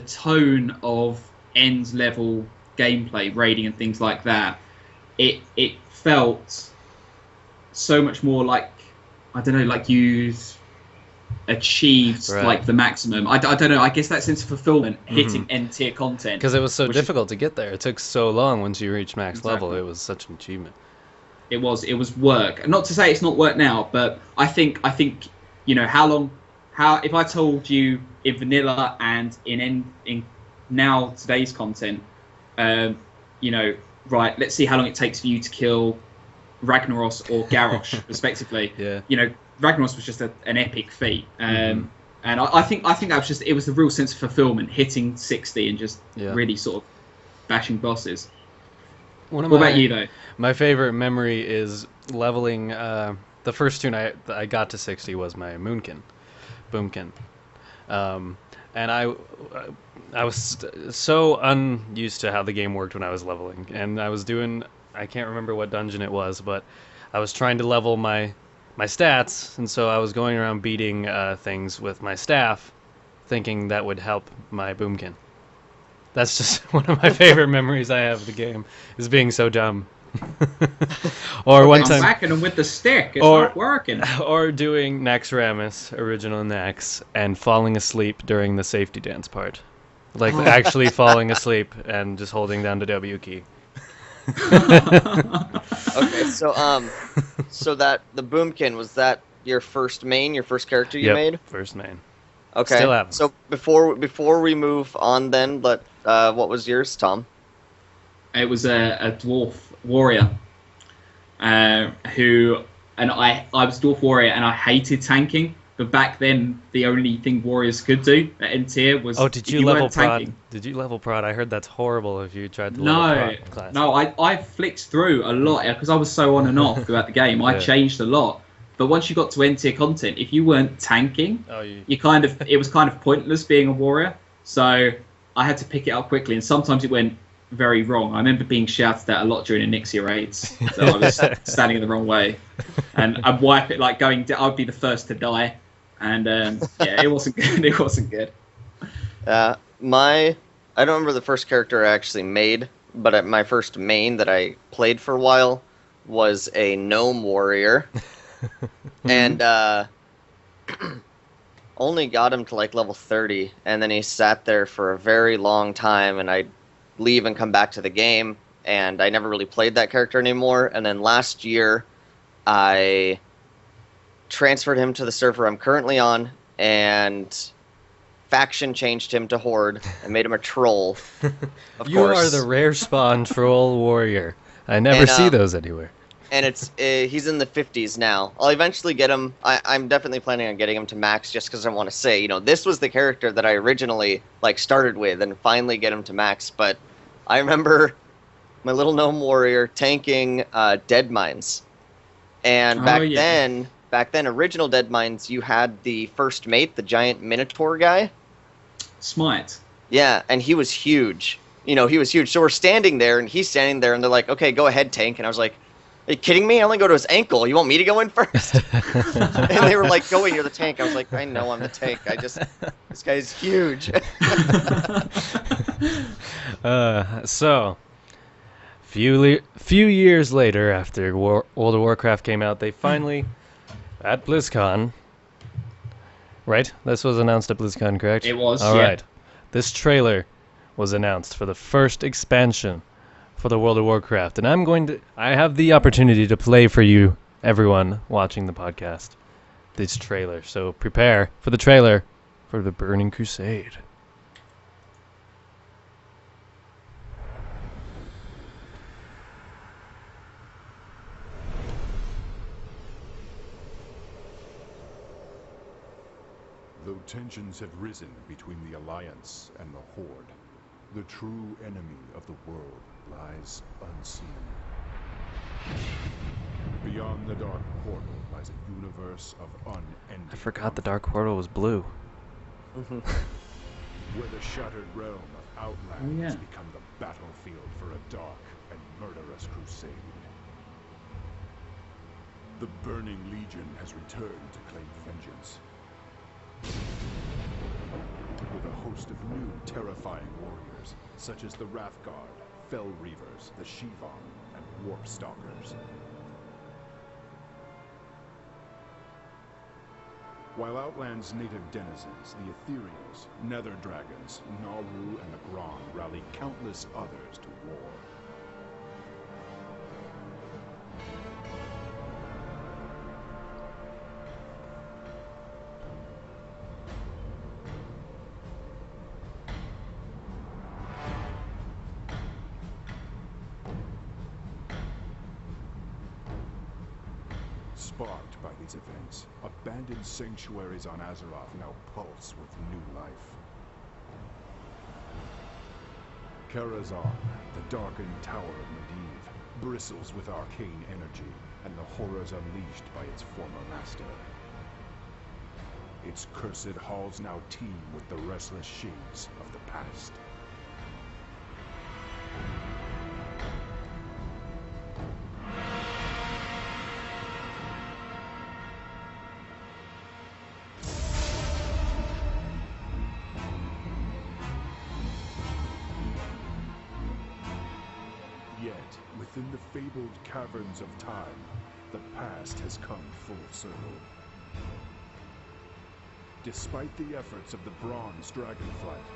tone of end level gameplay, raiding and things like that, it felt so much more like, I don't know, like you'd achieved like the maximum. I don't know. I guess that sense of fulfillment hitting end tier content, because it was so difficult to get there. It took so long once you reached max level. It was such an achievement. It was work. Not to say it's not work now, but I think you know how if I told you in vanilla and in now today's content, you know, right, let's see how long it takes for you to kill Ragnaros or Garrosh, respectively. Yeah. You know, Ragnaros was just an epic feat, and I think that was it was the real sense of fulfillment, hitting 60 and just really sort of bashing bosses. What about you though? My favorite memory is leveling. The first tune I got to 60 was my Boomkin, and I was so unused to how the game worked when I was leveling, and I was doing. I can't remember what dungeon it was, but I was trying to level my stats, and so I was going around beating things with my staff, thinking that would help my Boomkin. That's just one of my favorite memories I have of the game, is being so dumb. Or one time, I'm whacking them with the stick. It's not working. Or doing Naxxramas, original Nax, and falling asleep during the safety dance part, like actually falling asleep and just holding down the W key. Okay, so that the Boomkin, was that your first character you made? First main. Okay. Still have them. So before we move on, then, what was yours, Tom? It was a dwarf warrior, I was dwarf warrior and I hated tanking. But back then, the only thing warriors could do at end tier was. Oh, did you level prod? Did you level prod? I heard that's horrible if you tried to level prod in class. No, I flicked through a lot because I was so on and off throughout the game. I changed a lot. But once you got to end tier content, if you weren't tanking, it was kind of pointless being a warrior. So I had to pick it up quickly, and sometimes it went very wrong. I remember being shouted at a lot during the Nixia raids. So I was standing in the wrong way, and I'd wipe it like going. I would be the first to die. And it wasn't good. It wasn't good. I don't remember the first character I actually made, but my first main that I played for a while was a gnome warrior, and only got him to like level 30, and then he sat there for a very long time, and I'd leave and come back to the game, and I never really played that character anymore. And then last year, I transferred him to the server I'm currently on, and faction changed him to Horde and made him a troll. Of you course. are the rare spawn troll warrior. I never see those anywhere. And he's in the 50s now. I'll eventually get him. I'm definitely planning on getting him to max, just because I want to say, this was the character that I originally started with, and finally get him to max. But I remember my little gnome warrior tanking dead mines. And back then, back then, original Deadmines, you had the first mate, the giant Minotaur guy. Smite. Yeah, and he was huge. He was huge. So we're standing there, and he's standing there, and they're like, okay, go ahead, tank. And I was like, are you kidding me? I only go to his ankle. You want me to go in first? And they were like, go in, you're the tank. I was like, I know I'm the tank. This guy's huge. So, few years later, after World of Warcraft came out, they finally, at BlizzCon, right? This was announced at BlizzCon, correct? It was, All yeah. right. This trailer was announced for the first expansion for the World of Warcraft, and I have the opportunity to play for you, everyone watching the podcast, this trailer. So prepare for the trailer for the Burning Crusade. Though tensions have risen between the Alliance and the Horde, the true enemy of the world lies unseen. Beyond the Dark Portal lies a universe of unending I forgot the Dark Portal was blue. where the shattered realm of Outland has yeah. become the battlefield for a dark and murderous crusade. The Burning Legion has returned to claim vengeance. With a host of new terrifying warriors, such as the Wrathguard, Fell Reavers, the Shivan, and Warp Stalkers. While Outland's native denizens, the Ethereals, Nether Dragons, Naru, and the Gron rally countless others to war. Sparked by these events, abandoned sanctuaries on Azeroth now pulse with new life. Karazhan, the darkened tower of Medivh, bristles with arcane energy and the horrors unleashed by its former master. Its cursed halls now teem with the restless shades of the past. Yet, within the fabled caverns of time, the past has come full circle. Despite the efforts of the Bronze Dragonflight,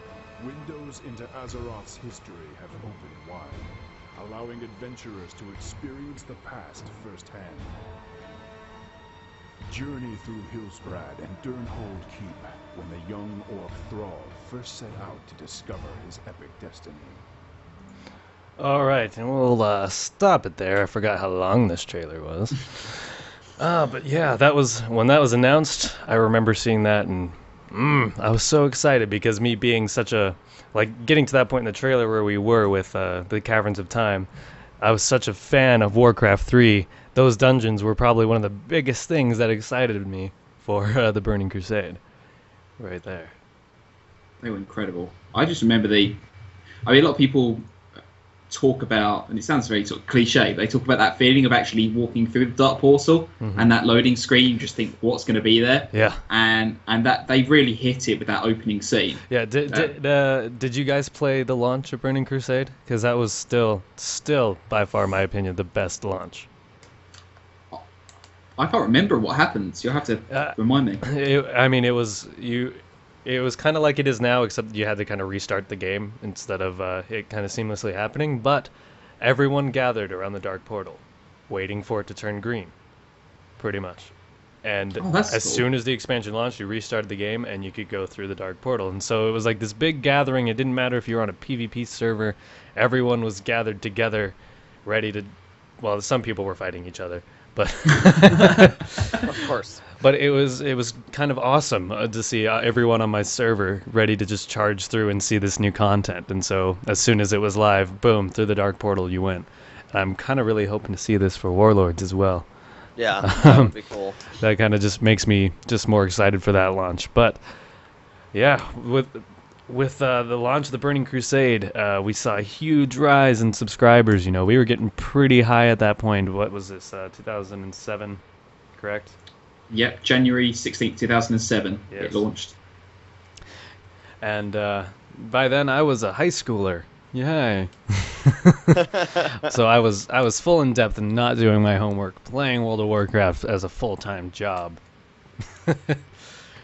windows into Azeroth's history have opened wide, allowing adventurers to experience the past firsthand. Journey through Hillsbrad and Durnhold Keep when the young Orc Thrall first set out to discover his epic destiny. All right, and we'll stop it there. I forgot how long this trailer was. But yeah, when that was announced, I remember seeing that, and I was so excited because me being getting to that point in the trailer where we were with the Caverns of Time, I was such a fan of Warcraft 3. Those dungeons were probably one of the biggest things that excited me for the Burning Crusade. Right there. They were incredible. I just remember a lot of people talk about, and it sounds very sort of cliche, but they talk about that feeling of actually walking through the Dark Portal and that loading screen. You just think, what's going to be there? Yeah. And that they really hit it with that opening scene. Yeah. Did you guys play the launch of Burning Crusade? Because that was still by far, in my opinion, the best launch. I can't remember what happens. You'll have to remind me. It was kind of like it is now, except you had to kind of restart the game instead of it kind of seamlessly happening. But everyone gathered around the Dark Portal, waiting for it to turn green, pretty much. And as soon as the expansion launched, you restarted the game and you could go through the Dark Portal. And so it was like this big gathering. It didn't matter if you were on a PvP server. Everyone was gathered together, ready to... Well, some people were fighting each other, but... Of course. But it was kind of awesome to see everyone on my server ready to just charge through and see this new content. And so as soon as it was live, boom, through the Dark Portal you went. And I'm kind of really hoping to see this for Warlords as well. Yeah, that would be cool. That kind of just makes me just more excited for that launch. But yeah, with the launch of the Burning Crusade, we saw a huge rise in subscribers. You know, we were getting pretty high at that point. What was this? 2007, correct? Yep, January 16th, 2007, Yes. it launched. And by then I was a high schooler. Yay! So I was full in depth and not doing my homework, playing World of Warcraft as a full-time job.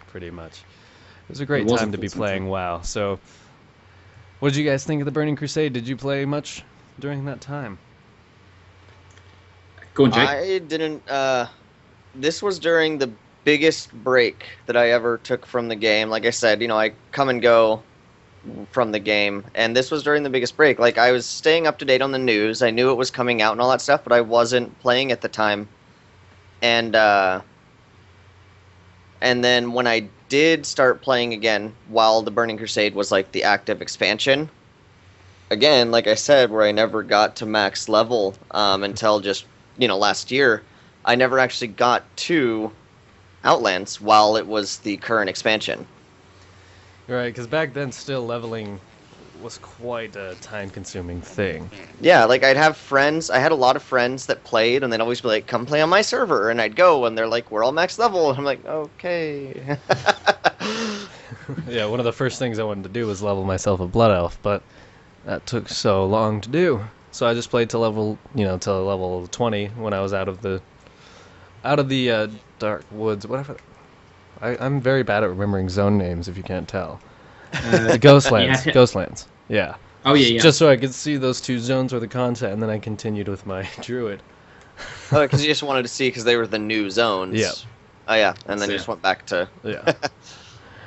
Pretty much. It was a great It was a time to be full-time playing job. WoW. So, what did you guys think of the Burning Crusade? Did you play much during that time? Go on, Jake. I didn't. This was during the biggest break that I ever took from the game. Like I said, I come and go from the game, and this was during the biggest break. Like, I was staying up to date on the news. I knew it was coming out and all that stuff, but I wasn't playing at the time. And then when I did start playing again, while the Burning Crusade was like the active expansion, again, like I said, where I never got to max level until just last year, I never actually got to Outlands while it was the current expansion. Right, because back then still leveling was quite a time-consuming thing. Yeah, like I'd have friends. I had a lot of friends that played, and they'd always be like, "Come play on my server," and I'd go, and they're like, "We're all max level," and I'm like, "Okay." Yeah, one of the first things I wanted to do was level myself a Blood Elf, but that took so long to do. So I just played till level 20 when I was out of the dark woods, whatever. I'm very bad at remembering zone names, if you can't tell. Ghostlands. Yeah. Ghostlands. Yeah. Oh, yeah. Just so I could see those two zones where the content, and then I continued with my druid. Oh, because you just wanted to see because they were the new zones. Yeah. Oh yeah, and then That's you it. just went back to. Yeah.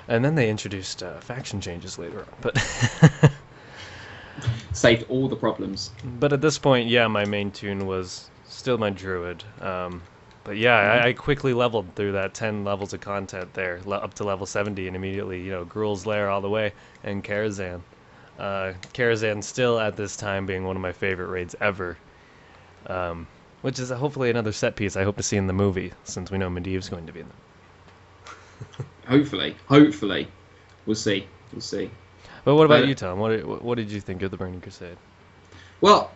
And then they introduced faction changes later on. But Saved all the problems. but at this point, yeah, my main tune was still my druid. But yeah, I quickly leveled through that 10 levels of content there, up to level 70, and immediately, Gruul's Lair all the way, and Karazhan. Karazhan still at this time being one of my favorite raids ever, which is hopefully another set piece I hope to see in the movie, since we know Medivh's going to be in them. Hopefully. We'll see. But what about But- you, Tom? What did you think of the Burning Crusade? Well,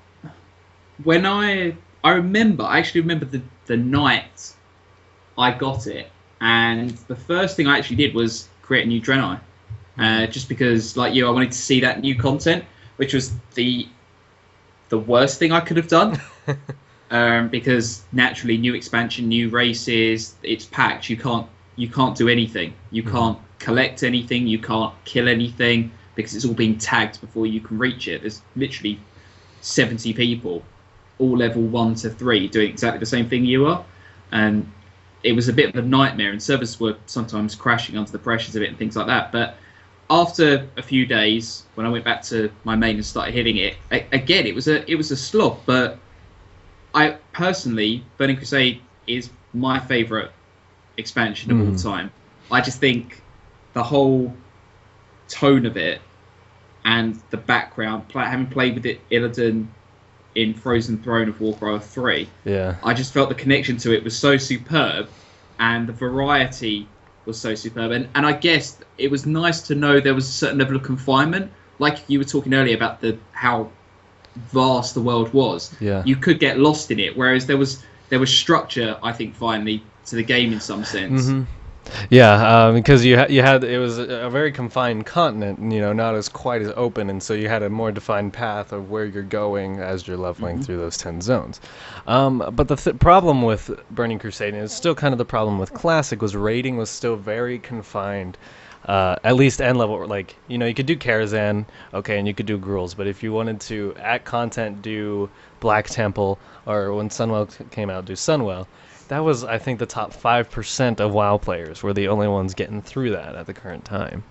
when I actually remember the night I got it, and the first thing I actually did was create a new Draenei, just because, like you, I wanted to see that new content, which was the worst thing I could have done, because naturally, new expansion, new races, it's packed. You can't do anything. You can't collect anything. You can't kill anything because it's all being tagged before you can reach it. There's literally 70 people, all level 1 to 3, doing exactly the same thing you are, and it was a bit of a nightmare, and servers were sometimes crashing under the pressures of it and things like that. But after a few days, when I went back to my main and started hitting it again, it was a slog. But I personally, Burning Crusade is my favourite expansion of all time. I just think the whole tone of it and the background, having played with it Illidan in Frozen Throne of Warcraft 3, Yeah. I just felt the connection to it was so superb, and the variety was so superb. And I guess it was nice to know there was a certain level of confinement, like you were talking earlier about how vast the world was. Yeah. You could get lost in it, whereas there was structure, I think, finally, to the game in some sense. Yeah, because you had it was a very confined continent, not as quite as open, and so you had a more defined path of where you're going as you're leveling through those 10 zones. But the problem with Burning Crusade, and it's still kind of the problem with Classic, was raiding was still very confined. At least end level, like, you could do Karazhan, okay, and you could do Gruul's, but if you wanted to, at content, do Black Temple, or when Sunwell came out, do Sunwell, that was, I think, the top 5% of WoW players were the only ones getting through that at the current time.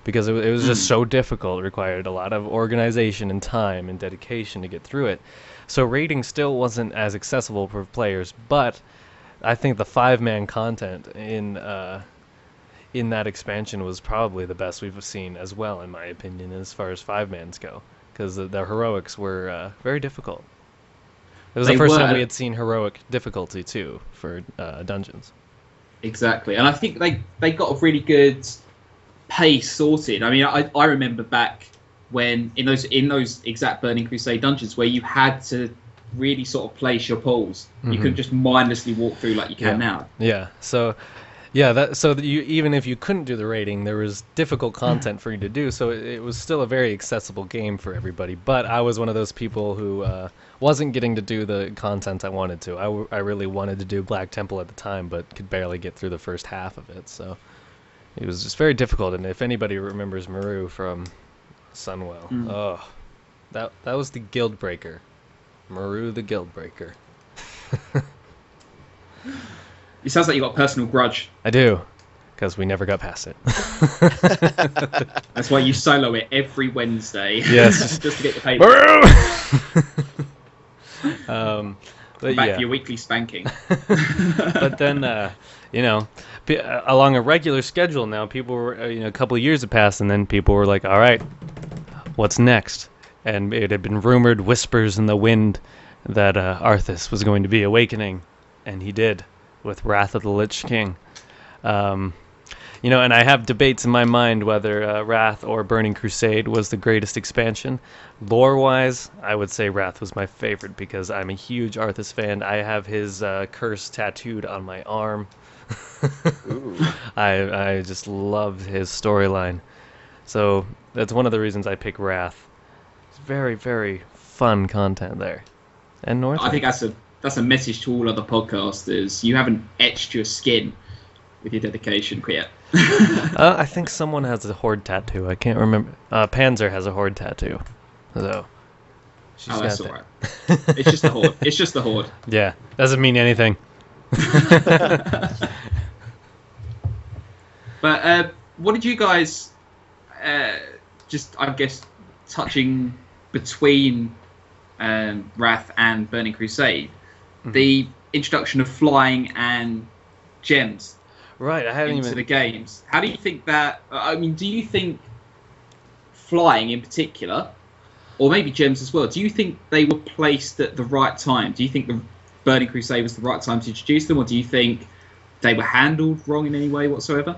Because it was just so difficult, it required a lot of organization and time and dedication to get through it. So raiding still wasn't as accessible for players, but I think the 5-man content in that expansion was probably the best we've seen as well, in my opinion, as far as 5-mans go. Because the heroics were very difficult. It was the first time we had seen heroic difficulty too for dungeons. Exactly, and I think they got a really good pace sorted. I mean, I remember back when in those exact Burning Crusade dungeons where you had to really sort of place your pulls. You couldn't just mindlessly walk through like you can now. Yeah. So, yeah. You even if you couldn't do the raiding, there was difficult content for you to do. So it was still a very accessible game for everybody. But I was one of those people who wasn't getting to do the content I wanted to. I really wanted to do Black Temple at the time, but could barely get through the first half of it. So it was just very difficult. And if anybody remembers Maru from Sunwell, oh, that was the Guild Breaker. Maru the Guild Breaker. It sounds like you got a personal grudge. I do, because we never got past it. That's why you solo it every Wednesday. Yes. Just to get the payment. But Back for your weekly spanking. But then, along a regular schedule now, people were, a couple of years had passed, and then people were like, all right, what's next? And it had been rumored, whispers in the wind, that Arthas was going to be awakening, and he did, with Wrath of the Lich King. And I have debates in my mind whether Wrath or Burning Crusade was the greatest expansion. Lore-wise, I would say Wrath was my favorite because I'm a huge Arthas fan. I have his curse tattooed on my arm. Ooh. I just love his storyline. So that's one of the reasons I pick Wrath. It's very, very fun content there. And North. I think that's a message to all other podcasters. You haven't etched your skin with your dedication yet. I think someone has a horde tattoo. I can't remember. Panzer has a horde tattoo. So. That's all right. It's just the horde. It's just the horde. Yeah, doesn't mean anything. But what did you guys just, I guess, touching between Wrath and Burning Crusade, the introduction of flying and gems Right, I hadn't into the games. How do you think that? I mean, do you think flying in particular, or maybe gems as well? Do you think they were placed at the right time? Do you think the Burning Crusade was the right time to introduce them, or do you think they were handled wrong in any way whatsoever?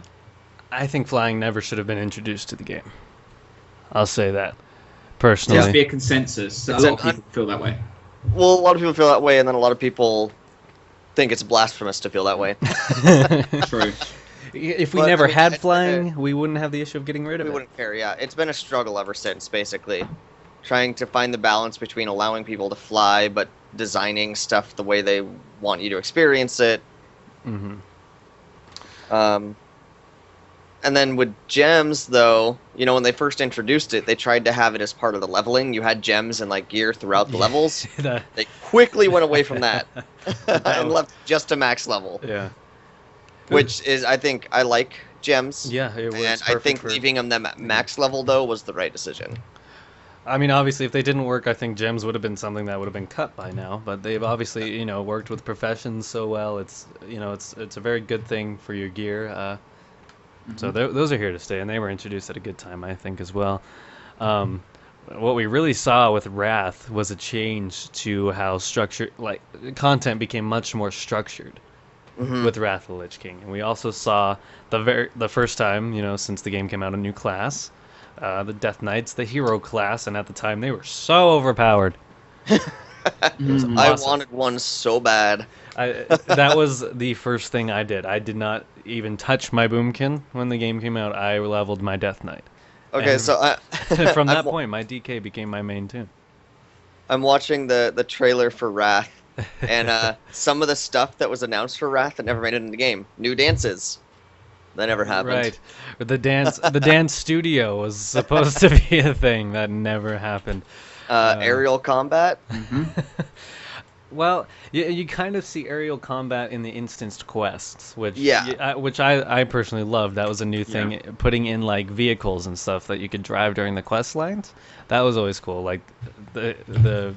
I think flying never should have been introduced to the game. I'll say that personally. There must be a consensus. A lot of people feel that way. Well, a lot of people feel that way, and then a lot of people think it's blasphemous to feel that way. True. If we never had flying, we wouldn't have the issue of getting rid of it. We wouldn't care, yeah. It's been a struggle ever since, basically. Trying to find the balance between allowing people to fly, but designing stuff the way they want you to experience it. Mm-hmm. And then with gems, though, when they first introduced it, they tried to have it as part of the leveling. You had gems and gear throughout the levels. They quickly went away from that and left just a max level. Yeah. Which is, I think, I like gems. Yeah, it was. And I think leaving them at max level, though, was the right decision. I mean, obviously, if they didn't work, I think gems would have been something that would have been cut by now. But they've obviously, worked with professions so well. It's, it's a very good thing for your gear. So those are here to stay, and they were introduced at a good time, I think, as well. What we really saw with Wrath was a change to how content became much more structured with Wrath of the Lich King. And we also saw the first time, since the game came out, a new class, the Death Knights, the hero class, and at the time they were so overpowered. Awesome. I wanted one so bad. That was the first thing I did. I did not even touch my Boomkin when the game came out. I leveled my Death Knight. Okay, and so from that point, my DK became my main tune. I'm watching the trailer for Wrath, and some of the stuff that was announced for Wrath that never made it in the game. New dances. That never happened. Right. The dance studio was supposed to be a thing that never happened. Aerial combat. Well, you kind of see aerial combat in the instanced quests, which I personally loved. That was a new thing, putting in vehicles and stuff that you could drive during the quest lines. That was always cool. Like the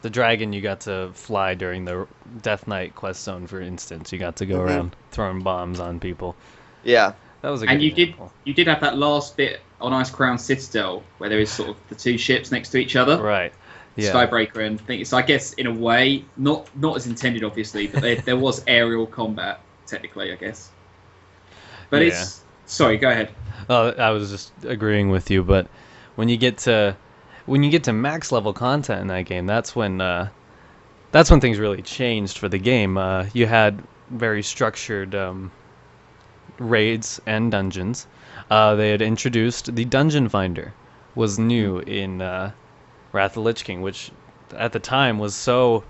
dragon you got to fly during the Death Knight quest zone, for instance. You got to go around throwing bombs on people. Yeah. That was a good And example. you did have that last bit on Ice Crown Citadel where there is sort of the two ships next to each other. Right. Yeah. Skybreaker and things. So I guess in a way, not as intended, obviously, but there was aerial combat technically, I guess. But Yeah. it's sorry, go ahead. I was just agreeing with you, but when you get to max level content in that game, that's when things really changed for the game. You had very structured raids and dungeons. They had introduced the Dungeon Finder, was new in Wrath of the Lich King, which at the time was so,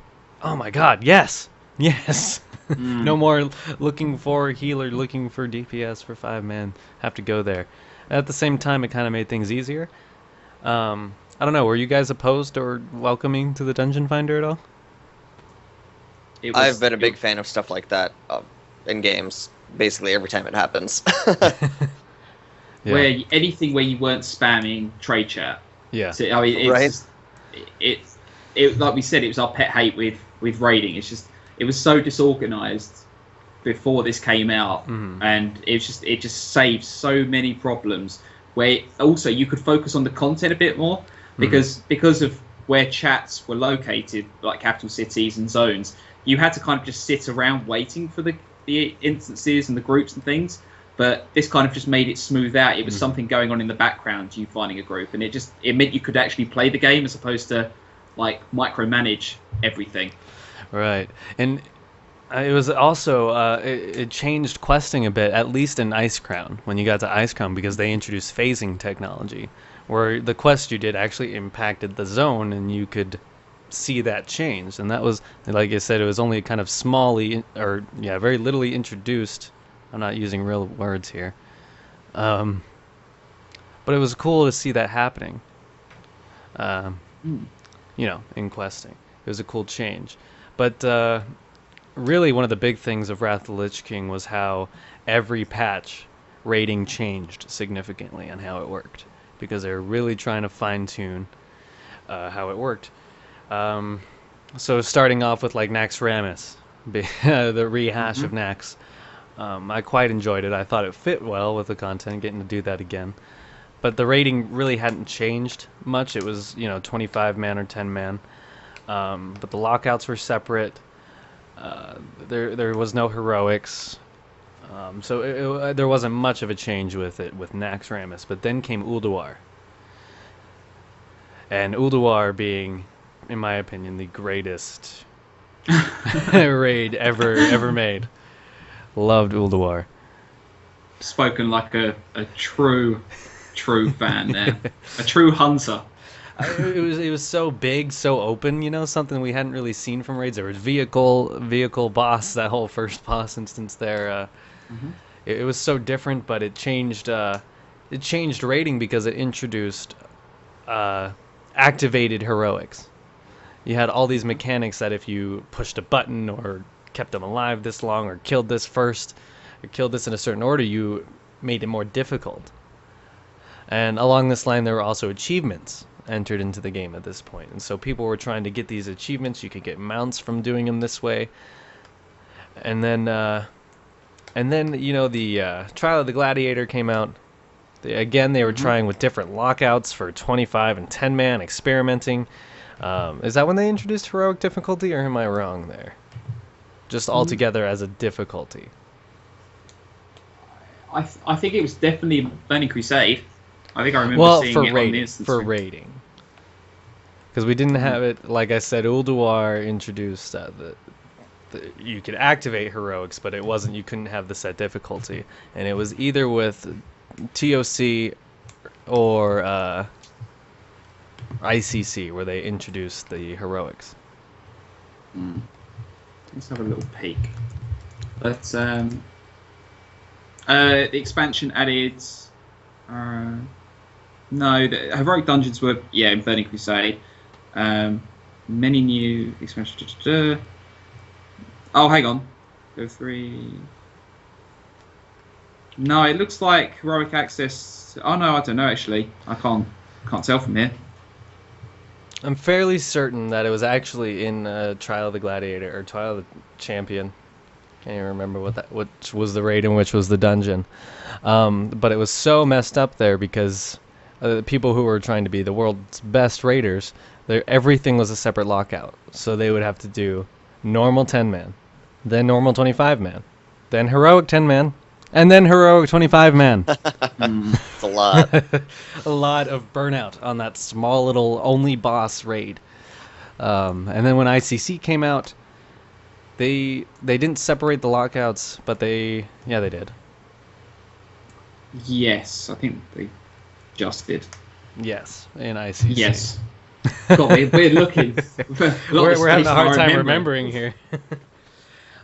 oh my god, yes, yes. No more looking for healer, looking for DPS for 5-man. Have to go there. At the same time, it kind of made things easier. I don't know. Were you guys opposed or welcoming to the Dungeon Finder at all? I've been a big fan of stuff like that in games. Basically, every time it happens. Yeah. Where anything where you weren't spamming trade chat. Yeah. So, I mean, it's Right. just, it like we said, it was our pet hate with raiding. It's just it was so disorganized before this came out, and it just saved so many problems. Where also you could focus on the content a bit more because of where chats were located, like capital cities and zones. You had to kind of just sit around waiting for the instances and the groups and things. But this kind of just made it smooth out. It was something going on in the background, you finding a group, and it meant you could actually play the game as opposed to like micromanage everything. Right. And it was also it changed questing a bit, at least in Ice Crown, when you got to Ice Crown, because they introduced phasing technology, where the quest you did actually impacted the zone, and you could see that change. And that was, like I said, it was only kind of very littly introduced. I'm not using real words here. But it was cool to see that happening. In questing. It was a cool change. But really one of the big things of Wrath of the Lich King was how every patch rating changed significantly on how it worked. Because they were really trying to fine-tune how it worked. So starting off with like Nax Ramus, the rehash of Nax. I quite enjoyed it. I thought it fit well with the content, getting to do that again. But the rating really hadn't changed much. It was, 25-man or 10-man. But the lockouts were separate. There was no heroics. So there wasn't much of a change with it, with Nax Ramus. But then came Ulduar. And Ulduar being, in my opinion, the greatest raid ever made. Loved Ulduar. Spoken like a true fan there, a true hunter. It was so big, so open, something we hadn't really seen from raids. There was vehicle boss, that whole first boss instance there. It was so different, but it changed raiding because it introduced activated heroics. You had all these mechanics that if you pushed a button or kept them alive this long, or killed this first, or killed this in a certain order, you made it more difficult. And along this line, there were also achievements entered into the game at this point. And so people were trying to get these achievements. You could get mounts from doing them this way. And then the Trial of the Gladiator came out. They were trying with different lockouts for 25 and 10-man, experimenting. Is that when they introduced heroic difficulty, or am I wrong there? Just altogether as a difficulty. I think it was definitely Burning Crusade. I think I remember seeing it on the instance. For raiding. Because we didn't have it, like I said, Ulduar introduced you could activate heroics, but you couldn't have the set difficulty. And it was either with TOC or ICC where they introduced the heroics. Let's have a little peek. But the expansion added. No, the heroic dungeons were in Burning Crusade. Many new expansions. Oh, hang on. Go 3. No, it looks like heroic access. Oh no, I don't know actually. I can't tell from here. I'm fairly certain that it was actually in Trial of the Gladiator or Trial of the Champion. Can't even remember which was the raid and which was the dungeon. But it was so messed up there because the people who were trying to be the world's best raiders, Everything was a separate lockout. So they would have to do normal 10-man, then normal 25-man, then heroic 10-man, and then heroic 25-man. It's a lot. A lot of burnout on that small little only boss raid. And then when ICC came out, they didn't separate the lockouts, but they did. Yes, I think they just did. Yes, in ICC. Yes. God, we're looking. We're having a hard time remembering here.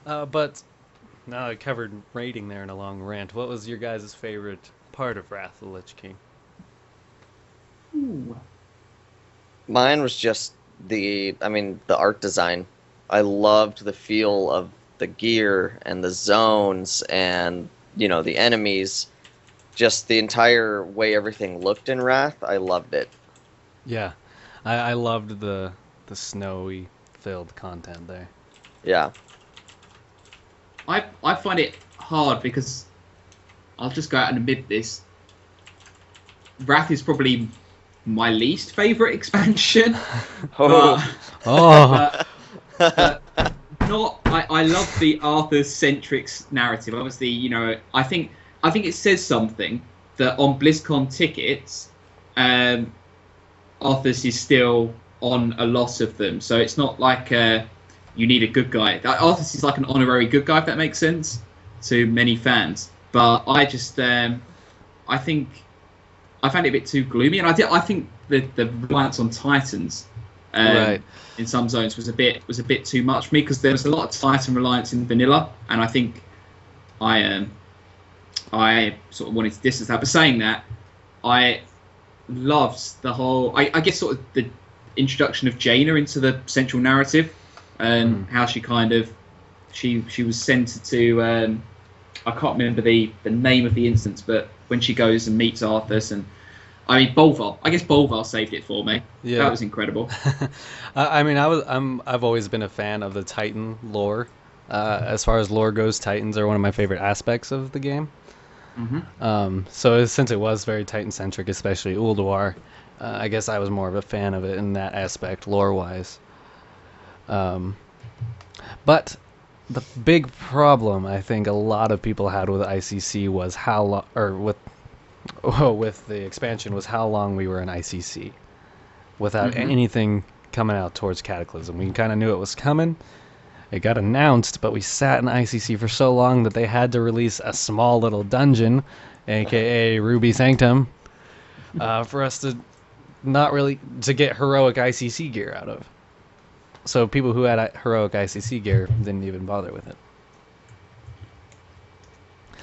But now I covered raiding there in a long rant. What was your guys' favorite part of Wrath of the Lich King? Ooh. Mine was just the art design. I loved the feel of the gear and the zones and, the enemies. Just the entire way everything looked in Wrath, I loved it. Yeah, I loved the snowy filled content there. Yeah. I find it hard because I'll just go out and admit this. Wrath is probably my least favorite expansion. I love the Arthur-centric narrative. Obviously, I think it says something that on BlizzCon tickets, Arthur's is still on a lot of them. So it's not like you need a good guy. Arthur's is like an honorary good guy, if that makes sense to many fans. But I just, I think I found it a bit too gloomy, and I think the reliance on Titans. Right. In some zones was a bit too much for me, because there was a lot of Titan reliance in vanilla, and I think I sort of wanted to distance that. But saying that, I loved the whole, I guess, sort of the introduction of Jaina into the central narrative, and how she kind of she was sent to I can't remember the name of the instance, but when she goes and meets Arthas, and Bolvar. I guess Bolvar saved it for me. Yeah, that was incredible. I've always been a fan of the Titan lore. As far as lore goes, Titans are one of my favorite aspects of the game. So since it was very Titan-centric, especially Ulduar, I guess I was more of a fan of it in that aspect, lore-wise. But the big problem I think a lot of people had with ICC was with the expansion was how long we were in ICC without anything coming out towards Cataclysm. We kind of knew it was coming. It got announced, but we sat in ICC for so long that they had to release a small little dungeon, aka Ruby Sanctum, for us to get heroic ICC gear out of. So people who had heroic ICC gear didn't even bother with it.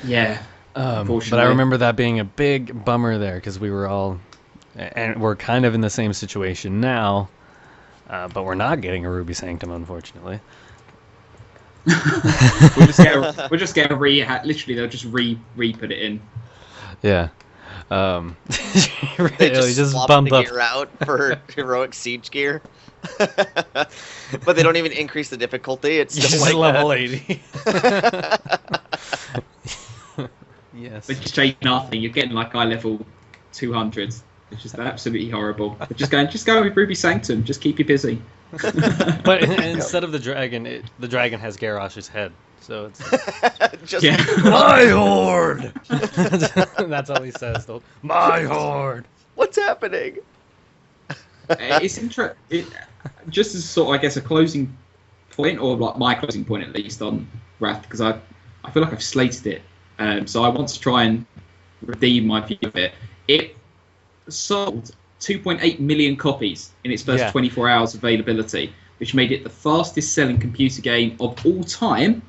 Yeah. But I remember that being a big bummer there, because we were all, and we're kind of in the same situation now, but we're not getting a Ruby Sanctum, unfortunately. We're just getting literally they'll just re-put it in. Yeah. They just bump the gear out for heroic siege gear. But they don't even increase the difficulty. It's just like level 80. Yes. They just change nothing. You're getting like eye level 200. It's just absolutely horrible. They're just go with Ruby Sanctum. Just keep you busy. But instead of the dragon, the dragon has Garrosh's head. So it's just my horde. That's all he says, though. My horde. What's happening? It's interesting. Just as sort of, I guess, a closing point, or like my closing point at least on Wrath, because I feel like I've slated it. So I want to try and redeem my view of it. It sold 2.8 million copies in its first 24 hours availability, which made it the fastest selling computer game of all time,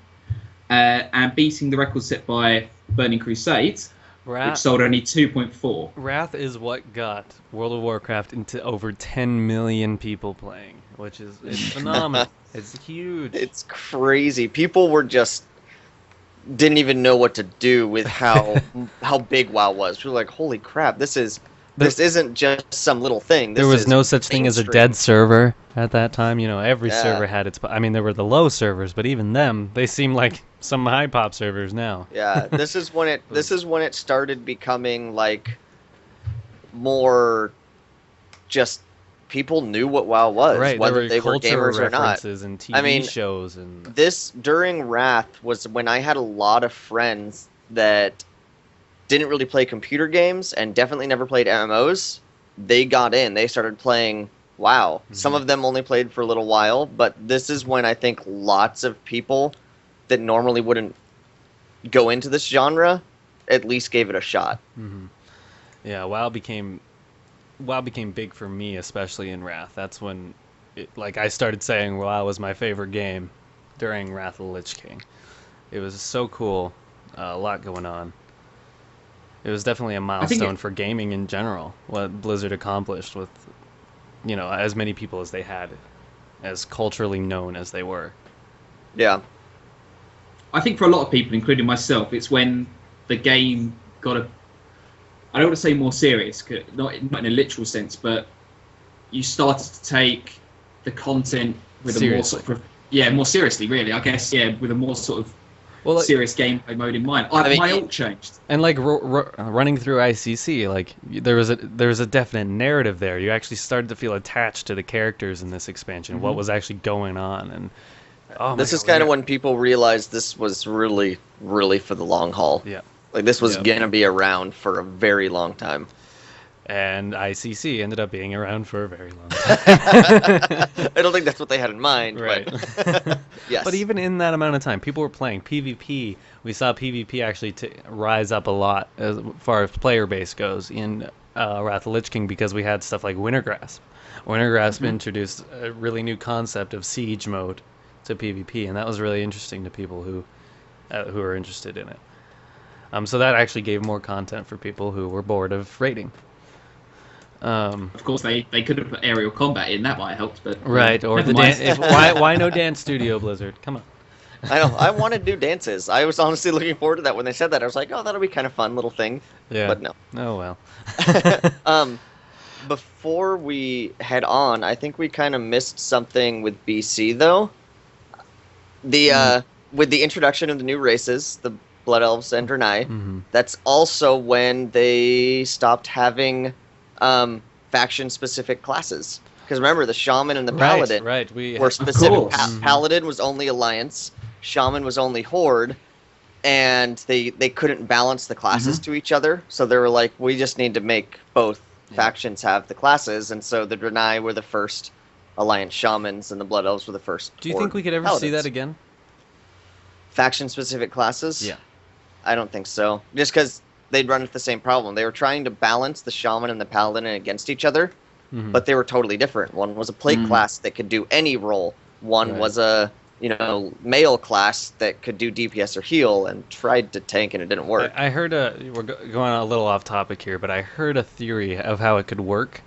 and beating the record set by Burning Crusade, which sold only 2.4. Wrath is what got World of Warcraft into over 10 million people playing, which is phenomenal. It's huge. It's crazy. People were just didn't even know what to do with how big WoW was. We were like, holy crap, this isn't just some little thing. There was no such thing as a dead server at that time. Every server had its... there were the low servers, but even them, they seem like some high pop servers now. Yeah, this is when it started becoming like more just people knew what WoW was, Right, there whether were they were cultural gamers or not. references and TV I mean, shows and This during Wrath was when I had a lot of friends that didn't really play computer games and definitely never played MMOs. They got in, they started playing WoW. Some of them only played for a little while, but this is when I think lots of people that normally wouldn't go into this genre at least gave it a shot. yeah, WoW became big for me, especially in Wrath. That's when I started saying WoW was my favorite game during Wrath of the Lich King. It was so cool, a lot going on. It was definitely a milestone for gaming in general, what Blizzard accomplished with, as many people as they had, as culturally known as they were. Yeah. I think for a lot of people, including myself, it's when the game got I don't want to say more serious, not in a literal sense, but you started to take the content with a more sort of, more seriously, really. I guess, with a more sort of serious gameplay mode in mind. My ult changed. And running through ICC, there was a definite narrative there. You actually started to feel attached to the characters in this expansion, what was actually going on, and this is kind of when people realized this was really, really for the long haul. Yeah. This was gonna be around for a very long time. And ICC ended up being around for a very long time. I don't think that's what they had in mind, right? But yes. But even in that amount of time, people were playing PvP. We saw PvP actually rise up a lot as far as player base goes in Wrath of the Lich King, because we had stuff like Wintergrasp. Wintergrasp introduced a really new concept of siege mode to PvP, and that was really interesting to people who are interested in it. So that actually gave more content for people who were bored of raiding. Of course, they could have put aerial combat in. That might have helped, but right. Or the dance. Why no dance studio, Blizzard? Come on. I know. I wanted to do dances. I was honestly looking forward to that when they said that. I was like, oh, that'll be kind of fun little thing. Yeah. But no. Oh well. Before we head on, I think we kind of missed something with BC though. With the introduction of the new races, the Blood Elves and Draenei, that's also when they stopped having faction-specific classes. Because remember, the Shaman and the Paladin were specific. Paladin was only Alliance, Shaman was only Horde, and they couldn't balance the classes to each other. So they were like, we just need to make both factions have the classes, and so the Draenei were the first Alliance Shamans, and the Blood Elves were the first Do you think we could ever Paladins. see that again? Faction-specific classes? Yeah. I don't think so. Just because they'd run into the same problem. They were trying to balance the Shaman and the Paladin against each other, but they were totally different. One was a plague class that could do any role. One was a male class that could do DPS or heal, and tried to tank and it didn't work. I heard we're going a little off topic here, but I heard a theory of how it could work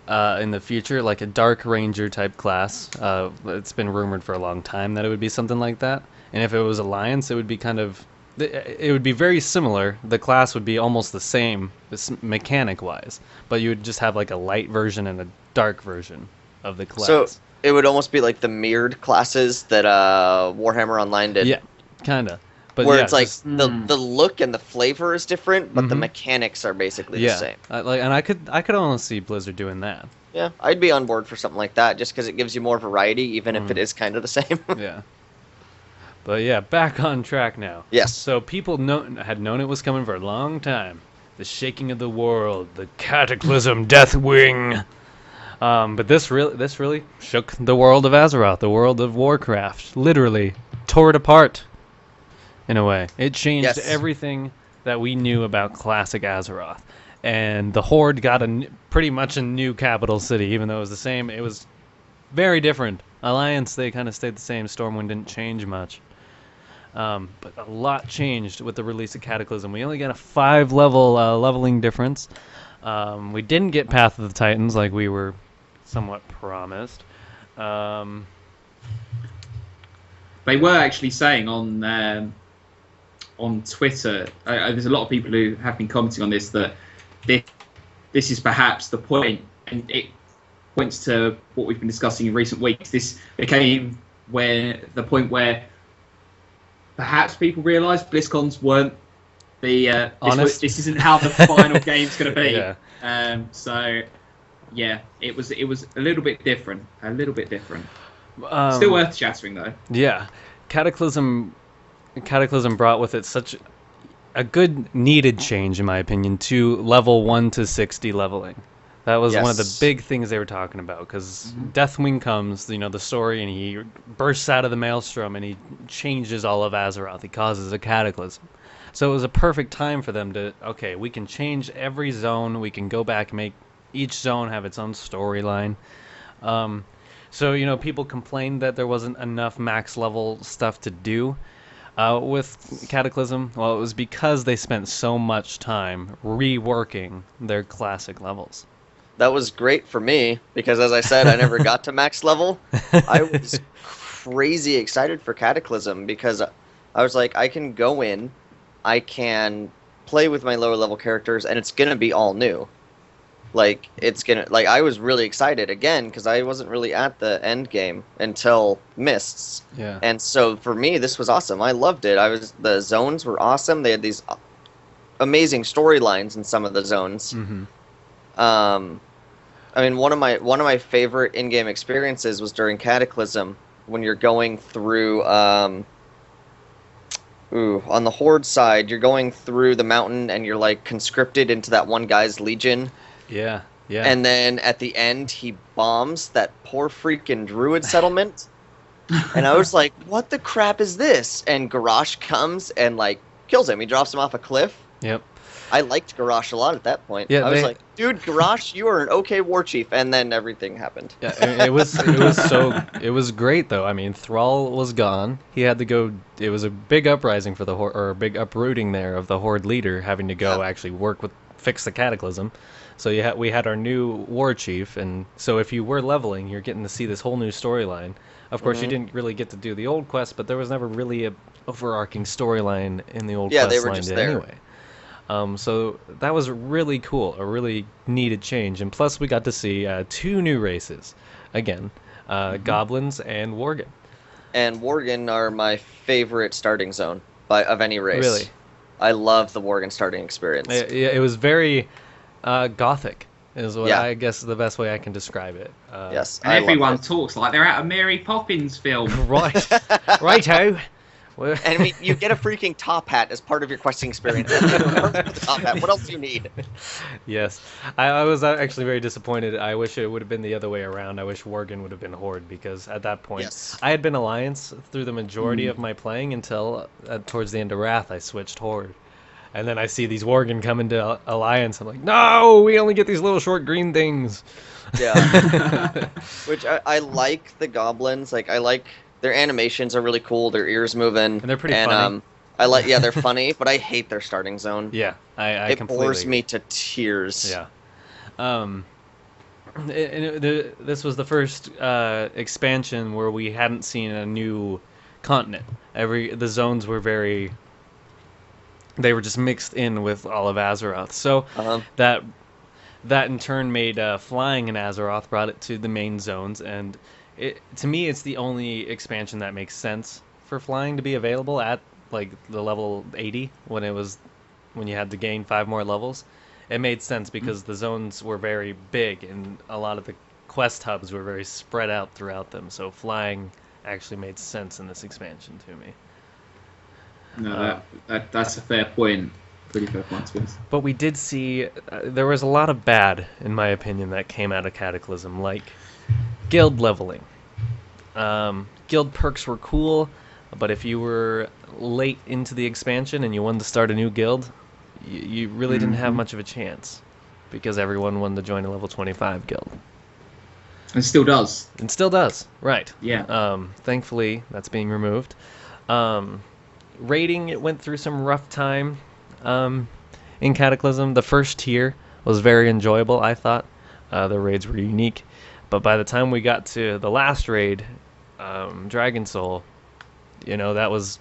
in the future, like a Dark Ranger type class. It's been rumored for a long time that it would be something like that. And if it was Alliance, it would be it would be very similar. The class would be almost the same, mechanic-wise, but you would just have like a light version and a dark version of the class. So it would almost be like the mirrored classes that Warhammer Online did. Yeah, kind of. But where it's like the look and the flavor is different, but the mechanics are basically the same. And I could almost see Blizzard doing that. Yeah, I'd be on board for something like that, just because it gives you more variety, even if it is kind of the same. Yeah. But yeah, back on track now. Yes. So people had known it was coming for a long time. The shaking of the world, the cataclysm, Deathwing. But this really shook the world of Azeroth, the world of Warcraft. Literally tore it apart. In a way, it changed everything that we knew about classic Azeroth. And the Horde got pretty much a new capital city, even though it was the same. It was very different. Alliance, they kind of stayed the same. Stormwind didn't change much. But a lot changed with the release of Cataclysm. We only got a 5-level leveling difference. We didn't get Path of the Titans like we were somewhat promised. They were actually saying on Twitter, there's a lot of people who have been commenting on this, that this is perhaps the point, and it points to what we've been discussing in recent weeks. This became the point where perhaps people realised BlizzCons weren't this isn't how the final game's going to be. Yeah. So yeah, it was a little bit different. A little bit different. Um, Still earth shattering though. Yeah, Cataclysm brought with it such a good needed change, in my opinion, to level 1 to 60 leveling. That was one of the Yes. big things they were talking about, because Deathwing comes, the story, and he bursts out of the maelstrom and he changes all of Azeroth. He causes a cataclysm. So it was a perfect time for them to, okay, we can change every zone, we can go back and make each zone have its own storyline. So, people complained that there wasn't enough max level stuff to do with Cataclysm. Well, it was because they spent so much time reworking their classic levels. That was great for me because, as I said, I never got to max level. I was crazy excited for Cataclysm because I was like, I can go in, I can play with my lower level characters, and it's gonna be all new. I was really excited again because I wasn't really at the end game until Mists. Yeah. And so for me, this was awesome. I loved it. The zones were awesome. They had these amazing storylines in some of the zones. Mm-hmm. I mean, one of my favorite in-game experiences was during Cataclysm when you're going through. On the Horde side, you're going through the mountain and you're like conscripted into that one guy's legion. Yeah. Yeah. And then at the end, he bombs that poor freaking druid settlement. And I was like, what the crap is this? And Garrosh comes and, like, kills him. He drops him off a cliff. Yep. I liked Garrosh a lot at that point. Yeah, I was like, dude, Garrosh, you are an okay war chief. And then everything happened. Yeah, it was it was great though. I mean, Thrall was gone. He had to go. It was a big uprising for the Horde, or a big uprooting there of the Horde leader, having to go actually fix the Cataclysm. So we had our new war chief, and so if you were leveling, you're getting to see this whole new storyline. Of course, you didn't really get to do the old quest, but there was never really a overarching storyline in the old quest they were line just there. anyway. So that was really cool, a really needed change, and plus we got to see 2 new races again, goblins and worgen. And worgen are my favorite starting zone of any race. Really, I love the worgen starting experience. it was very gothic. Is what Yeah. I guess the best way I can describe it. Yes, And I everyone loved it. talks like they're at a Mary Poppins film. Right, righto. Well, And I mean, you get a freaking top hat as part of your questing experience. The top hat. What else do you need? yes, I was actually very disappointed. I wish it would have been the other way around. I wish Worgen would have been Horde, because at that point Yes. I had been Alliance through the majority of my playing until towards the end of Wrath I switched Horde. And then I see these Worgen come into Alliance. I'm like, no, we only get these little short green things. Yeah. Which I like the goblins. Like, I like their animations are really cool. Their ears moving. And they're pretty funny. They're funny, but I hate their starting zone. Yeah, I It completely bores agree. me to tears. Yeah. This was the first expansion where we hadn't seen a new continent. The zones were they were just mixed in with all of Azeroth. So Uh-huh. that in turn made flying in Azeroth, brought it to the main zones, and to me it's the only expansion that makes sense for flying to be available at like the level 80 when you had to gain 5 more levels. It made sense because the zones were very big and a lot of the quest hubs were very spread out throughout them, so flying actually made sense in this expansion to me. No, that's a fair point. Pretty fair point, to be honest. But we did see there was a lot of bad, in my opinion, that came out of Cataclysm, like guild leveling. Guild perks were cool, but if you were late into the expansion and you wanted to start a new guild, you really didn't have much of a chance, because everyone wanted to join a level 25 guild. And it still does. And still does, right. Yeah. Thankfully, that's being removed. Raiding, it went through some rough time in Cataclysm. The first tier was very enjoyable, I thought. The raids were unique. But by the time we got to the last raid, Dragon Soul, that was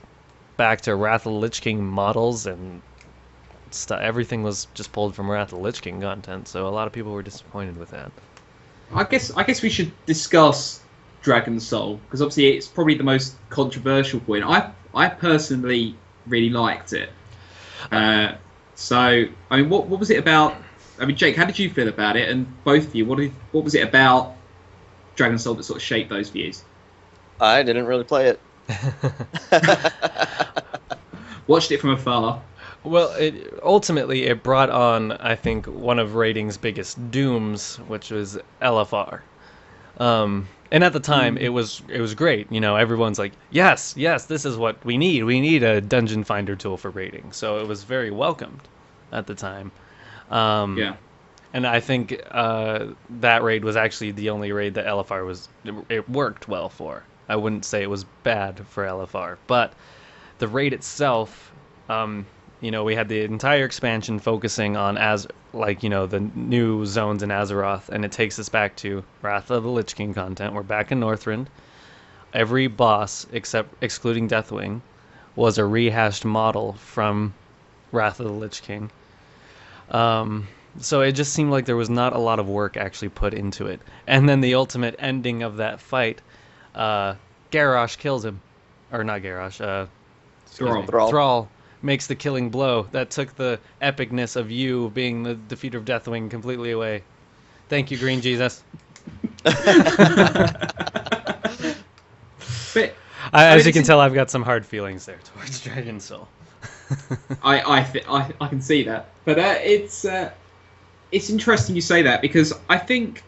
back to Wrath of the Lich King models and stuff. Everything was just pulled from Wrath of the Lich King content, so a lot of people were disappointed with that. I guess we should discuss Dragon Soul, because obviously it's probably the most controversial point. I personally really liked it. So I mean, what was it about I mean, Jake, how did you feel about it? And both of you, what was it about Dragon Soul that sort of shaped those views? I didn't really play it. Watched it from afar. Well, ultimately it brought on, I think, one of rating's biggest dooms, which was LFR. And at the time, it was great. You know, everyone's like, yes, this is what we need. We need a dungeon finder tool for raiding. So it was very welcomed at the time. Yeah. And I think that raid was actually the only raid that LFR it worked well for. I wouldn't say it was bad for LFR, but the raid itself, you know, we had the entire expansion focusing on the new zones in Azeroth, and it takes us back to Wrath of the Lich King content. We're back in Northrend. Every boss, excluding Deathwing, was a rehashed model from Wrath of the Lich King. So it just seemed like there was not a lot of work actually put into it. And then the ultimate ending of that fight, Garrosh kills him. Or not Garrosh, Thrall makes the killing blow. That took the epicness of you being the defeater of Deathwing completely away. Thank you, Green Jesus. But as you can tell, I've got some hard feelings there towards Dragon Soul. I can see that, but it's interesting you say that, because I think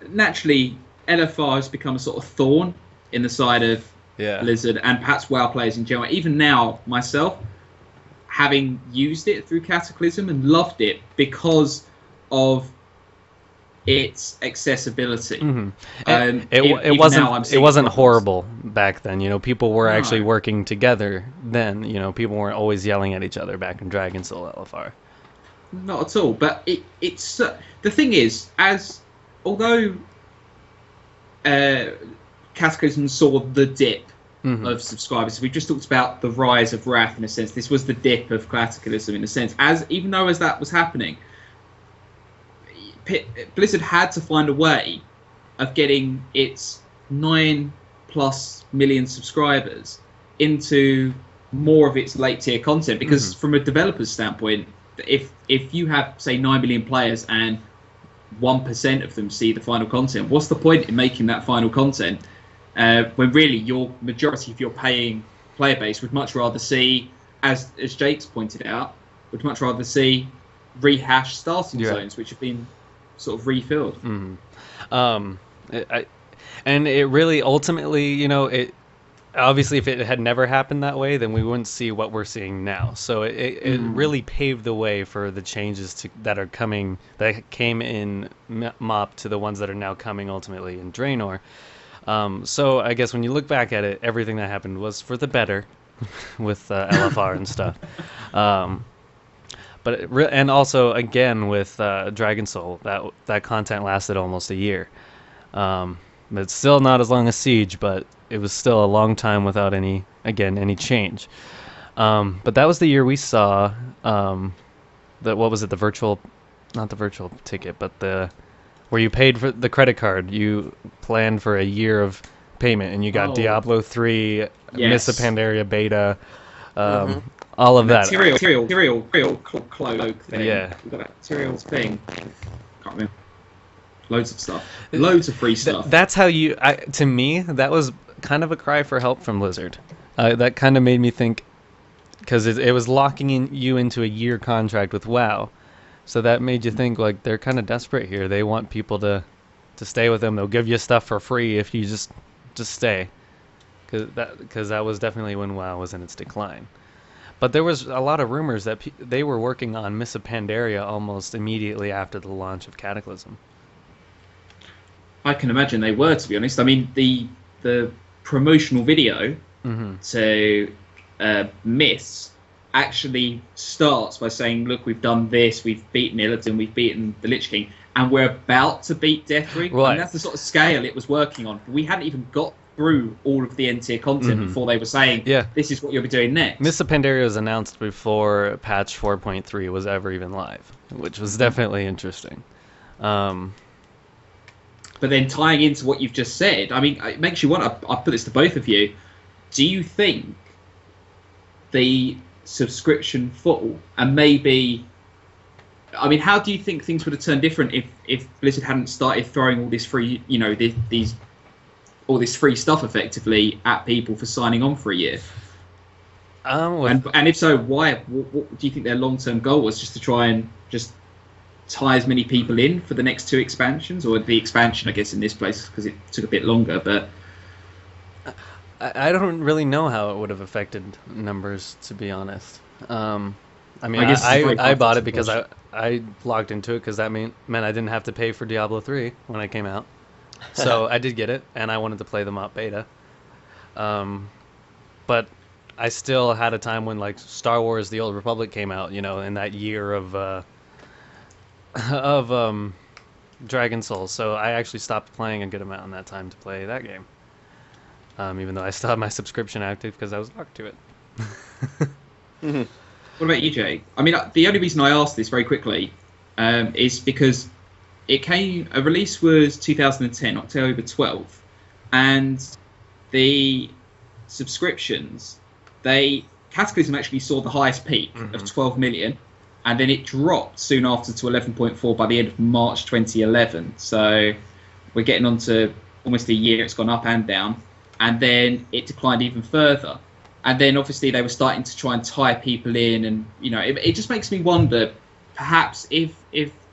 naturally LFR has become a sort of thorn in the side of Blizzard and perhaps WoW players in general. Even now, myself, having used it through Cataclysm and loved it because of its accessibility. Mm-hmm. It wasn't horrible back then. You know, people were actually working together then. You know, people weren't always yelling at each other back in Dragon Soul LFR. Not at all. But it's the thing is, although Cataclysm saw the dip of subscribers, we just talked about the rise of Wrath in a sense. This was the dip of Cataclysm in a sense. Even though that was happening, Blizzard had to find a way of getting its 9+ million subscribers into more of its late tier content, because from a developer's standpoint, if you have, say, 9 million players and 1% of them see the final content, what's the point in making that final content when really your majority of your paying player base would much rather see, as Jake's pointed out, would much rather see rehashed starting zones which have been sort of refilled. And it really ultimately, you know, it obviously if it had never happened that way, then we wouldn't see what we're seeing now. So it really paved the way for the changes that came in MoP to the ones that are now coming ultimately in Draenor. So I guess when you look back at it, everything that happened was for the better with LFR and stuff. And also again with Dragon Soul, that content lasted almost a year. It's still not as long as Siege, but it was still a long time without any change. But that was the year we saw what was it, not the virtual ticket, but where you paid for the credit card. You planned for a year of payment, and you got Diablo 3, Mists of Pandaria beta, all of that. Tyrael cloak thing. Yeah. We've got that Tyrael thing. Can't remember. Loads of stuff. Loads of free stuff. That's how to me, that was kind of a cry for help from Blizzard. That kind of made me think, because it was locking you into a year contract with WoW. So that made you think, like, they're kind of desperate here. They want people to stay with them. They'll give you stuff for free if you just stay. Because that was definitely when WoW was in its decline. But there was a lot of rumors that they were working on Mists of Pandaria almost immediately after the launch of Cataclysm. I can imagine they were, to be honest. I mean, the promotional video to Mists actually starts by saying, look, we've done this, we've beaten Illidan, we've beaten the Lich King, and we're about to beat Deathwing. Right. And that's the sort of scale it was working on. We hadn't even got through all of the end-tier content before they were saying, this is what you'll be doing next. Mists of Pandaria was announced before patch 4.3 was ever even live, which was definitely interesting. But then tying into what you've just said, I mean, it makes you want to, I'll put this to both of you, do you think the subscription fall, and maybe I mean, how do you think things would have turned different if Blizzard hadn't started throwing all this free, all this free stuff effectively at people for signing on for a year? And if so, why? What do you think their long-term goal was? Just to try and just tie as many people in for the next 2 expansions, or the expansion, I guess, in this place, because it took a bit longer. But I don't really know how it would have affected numbers, to be honest. I mean, I bought it because I logged into it because that meant I didn't have to pay for Diablo 3 when it came out. So I did get it, and I wanted to play the MOP beta. But I still had a time when like Star Wars: The Old Republic came out, in that year of Dragon Souls. So I actually stopped playing a good amount in that time to play that game. Even though I still have my subscription active because I was locked to it. What about you, Jay? I mean, the only reason I asked this very quickly is because a release was 2010, October 12th, and the subscriptions, Cataclysm actually saw the highest peak of 12 million, and then it dropped soon after to 11.4 by the end of March 2011. So we're getting on to almost a year. It's gone up and down, and then it declined even further. And then obviously they were starting to try and tie people in, and it just makes me wonder, perhaps if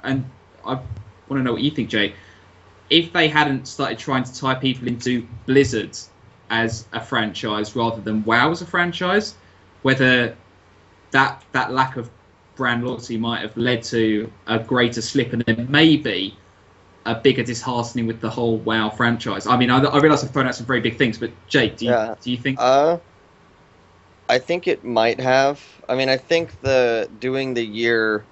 and I want to know what you think, Jay, if they hadn't started trying to tie people into Blizzard as a franchise rather than WoW as a franchise, whether that lack of brand loyalty might have led to a greater slip, and then maybe a bigger disheartening with the whole WoW franchise. I mean, I realise I've thrown out some very big things, but Jake, do you think? I think it might have. I mean, I think doing the year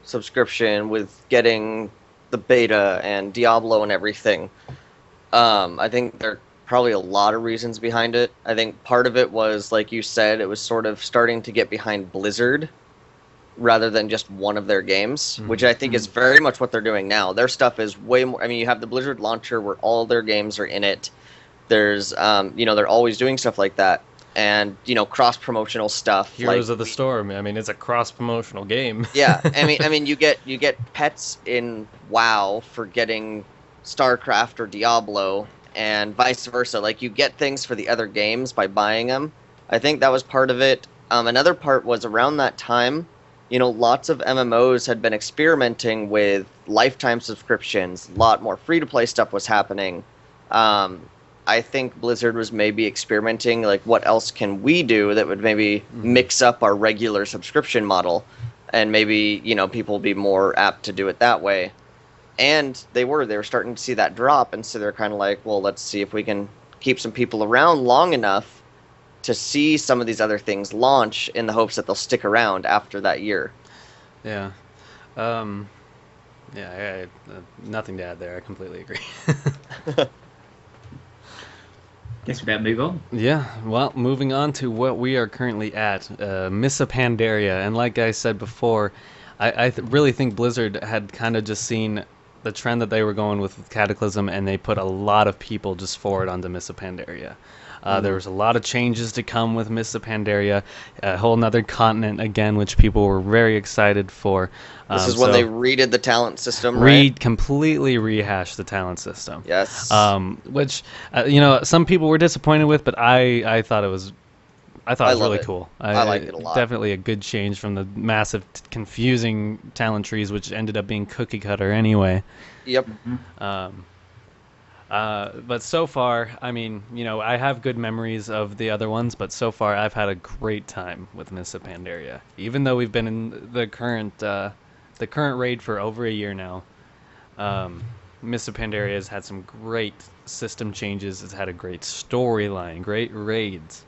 subscription with getting the beta and Diablo and everything, I think there are probably a lot of reasons behind it. I think part of it was, like you said, it was sort of starting to get behind Blizzard rather than just one of their games, which I think is very much what they're doing now. Their stuff is way more. I mean, you have the Blizzard launcher where all their games are in it. There's, they're always doing stuff like that. And cross-promotional stuff. Heroes of the Storm. I mean, it's a cross-promotional game. Yeah, I mean, you get pets in WoW for getting StarCraft or Diablo, and vice versa. Like, you get things for the other games by buying them. I think that was part of it. Another part was around that time, lots of MMOs had been experimenting with lifetime subscriptions. A lot more free-to-play stuff was happening. I think Blizzard was maybe experimenting, like, what else can we do that would maybe mix up our regular subscription model, and maybe, people be more apt to do it that way. And they were starting to see that drop, and so they're kind of like, well, let's see if we can keep some people around long enough to see some of these other things launch in the hopes that they'll stick around after that year. Yeah. I nothing to add there. I completely agree. Guess we better move on. Yeah, well, moving on to what we are currently at, Miss Pandaria. And like I said before, I really think Blizzard had kind of just seen the trend that they were going with Cataclysm, and they put a lot of people just forward onto Miss Pandaria. There was a lot of changes to come with Miss Pandaria, a whole nother continent again, which people were very excited for. This is when they redid the talent system, right? Completely rehashed the talent system. Yes. Which, some people were disappointed with, but I thought it was really cool. I liked it a lot. Definitely a good change from the massive, confusing talent trees, which ended up being cookie cutter anyway. Yep. But so far, I mean, I have good memories of the other ones, but so far I've had a great time with Miss Pandaria. Even though we've been in the current raid for over a year now, Miss Pandaria has had some great system changes. It's had a great storyline, great raids.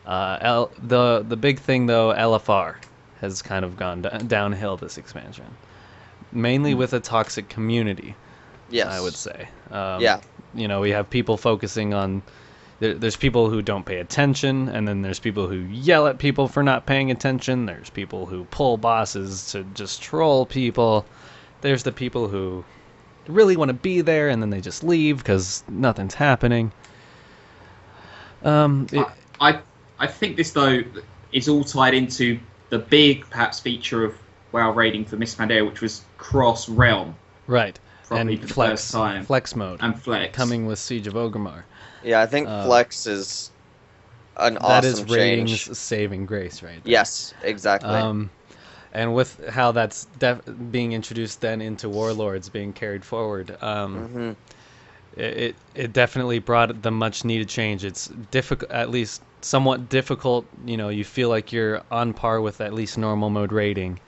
The big thing though, LFR has kind of gone downhill this expansion, mainly with a toxic community. Yes. I would say. Yeah. We have people focusing on... There's people who don't pay attention, and then there's people who yell at people for not paying attention. There's people who pull bosses to just troll people. There's the people who really want to be there, and then they just leave because nothing's happening. I think this, though, is all tied into the big, perhaps, feature of WoW raiding for Miss Pandaria, which was cross realm, Right. probably And for the first time, flex mode and Flex coming with Siege of Orgrimmar. Yeah, I think Flex is an That is awesome ratings change. saving grace right there. Yes, exactly. And with how that's being introduced then into Warlords being carried forward, it definitely brought the much needed change. It's difficult, at least somewhat difficult. You feel like you're on par with at least normal mode rating,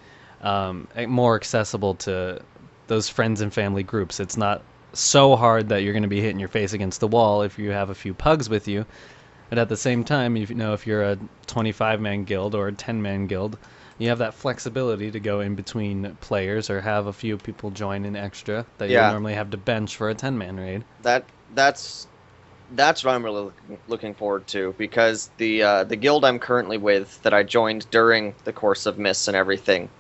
more accessible to those friends and family groups. It's not so hard that you're going to be hitting your face against the wall if you have a few pugs with you. But at the same time, if you're a 25-man guild or a 10-man guild, you have that flexibility to go in between players or have a few people join in extra that you normally have to bench for a 10-man raid. That's what I'm really looking forward to, because the guild I'm currently with that I joined during the course of Mists and everything,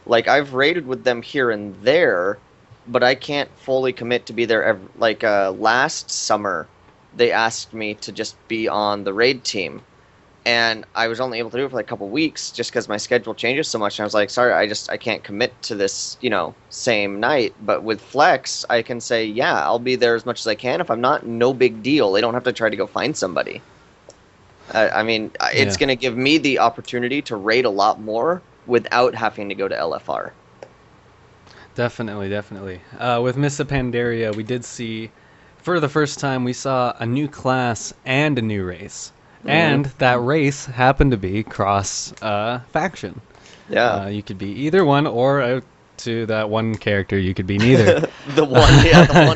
like I've raided with them here and there, but I can't fully commit to be there. Last summer, they asked me to just be on the raid team, and I was only able to do it for like a couple weeks just because my schedule changes so much. And I was like, sorry, I can't commit to this, same night. But with Flex, I can say, yeah, I'll be there as much as I can. If I'm not, no big deal. They don't have to try to go find somebody. It's going to give me the opportunity to raid a lot more without having to go to LFR. Definitely. With Miss Pandaria, we did see, for the first time, we saw a new class and a new race. And that race happened to be cross faction. Yeah. You could be either one, or to that one character, you could be neither. the one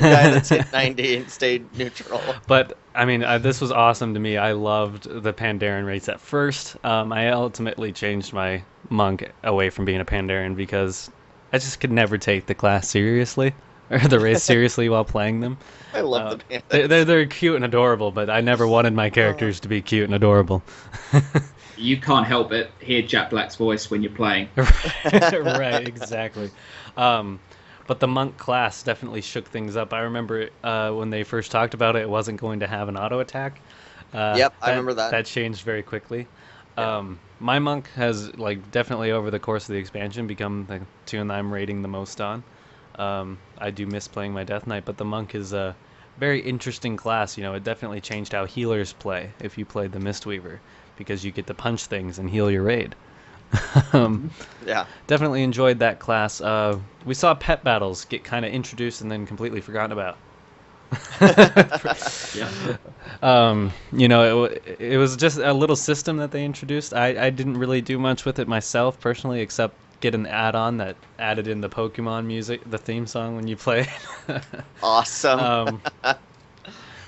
guy that's hit 90 and stayed neutral. But, this was awesome to me. I loved the Pandaren race at first. I ultimately changed my monk away from being a Pandaren because I just could never take the class seriously, or the race seriously while playing them. I love the Pandas. They're cute and adorable, but I never wanted my characters to be cute and adorable. You can't help but hear Jack Black's voice when you're playing. Right, exactly. But the monk class definitely shook things up. I remember when they first talked about it, it wasn't going to have an auto attack. Yep, I remember that. That changed very quickly. Yeah. My monk has definitely over the course of the expansion become the tune I'm rating the most on. I do miss playing my Death Knight, but the monk is a very interesting class. It definitely changed how healers play if you played the Mistweaver, because you get to punch things and heal your raid. Yeah. Definitely enjoyed that class. We saw pet battles get kind of introduced and then completely forgotten about. It was just a little system that they introduced. I didn't really do much with it myself personally, except get an add-on that added in the Pokemon music, the theme song when you play. Awesome.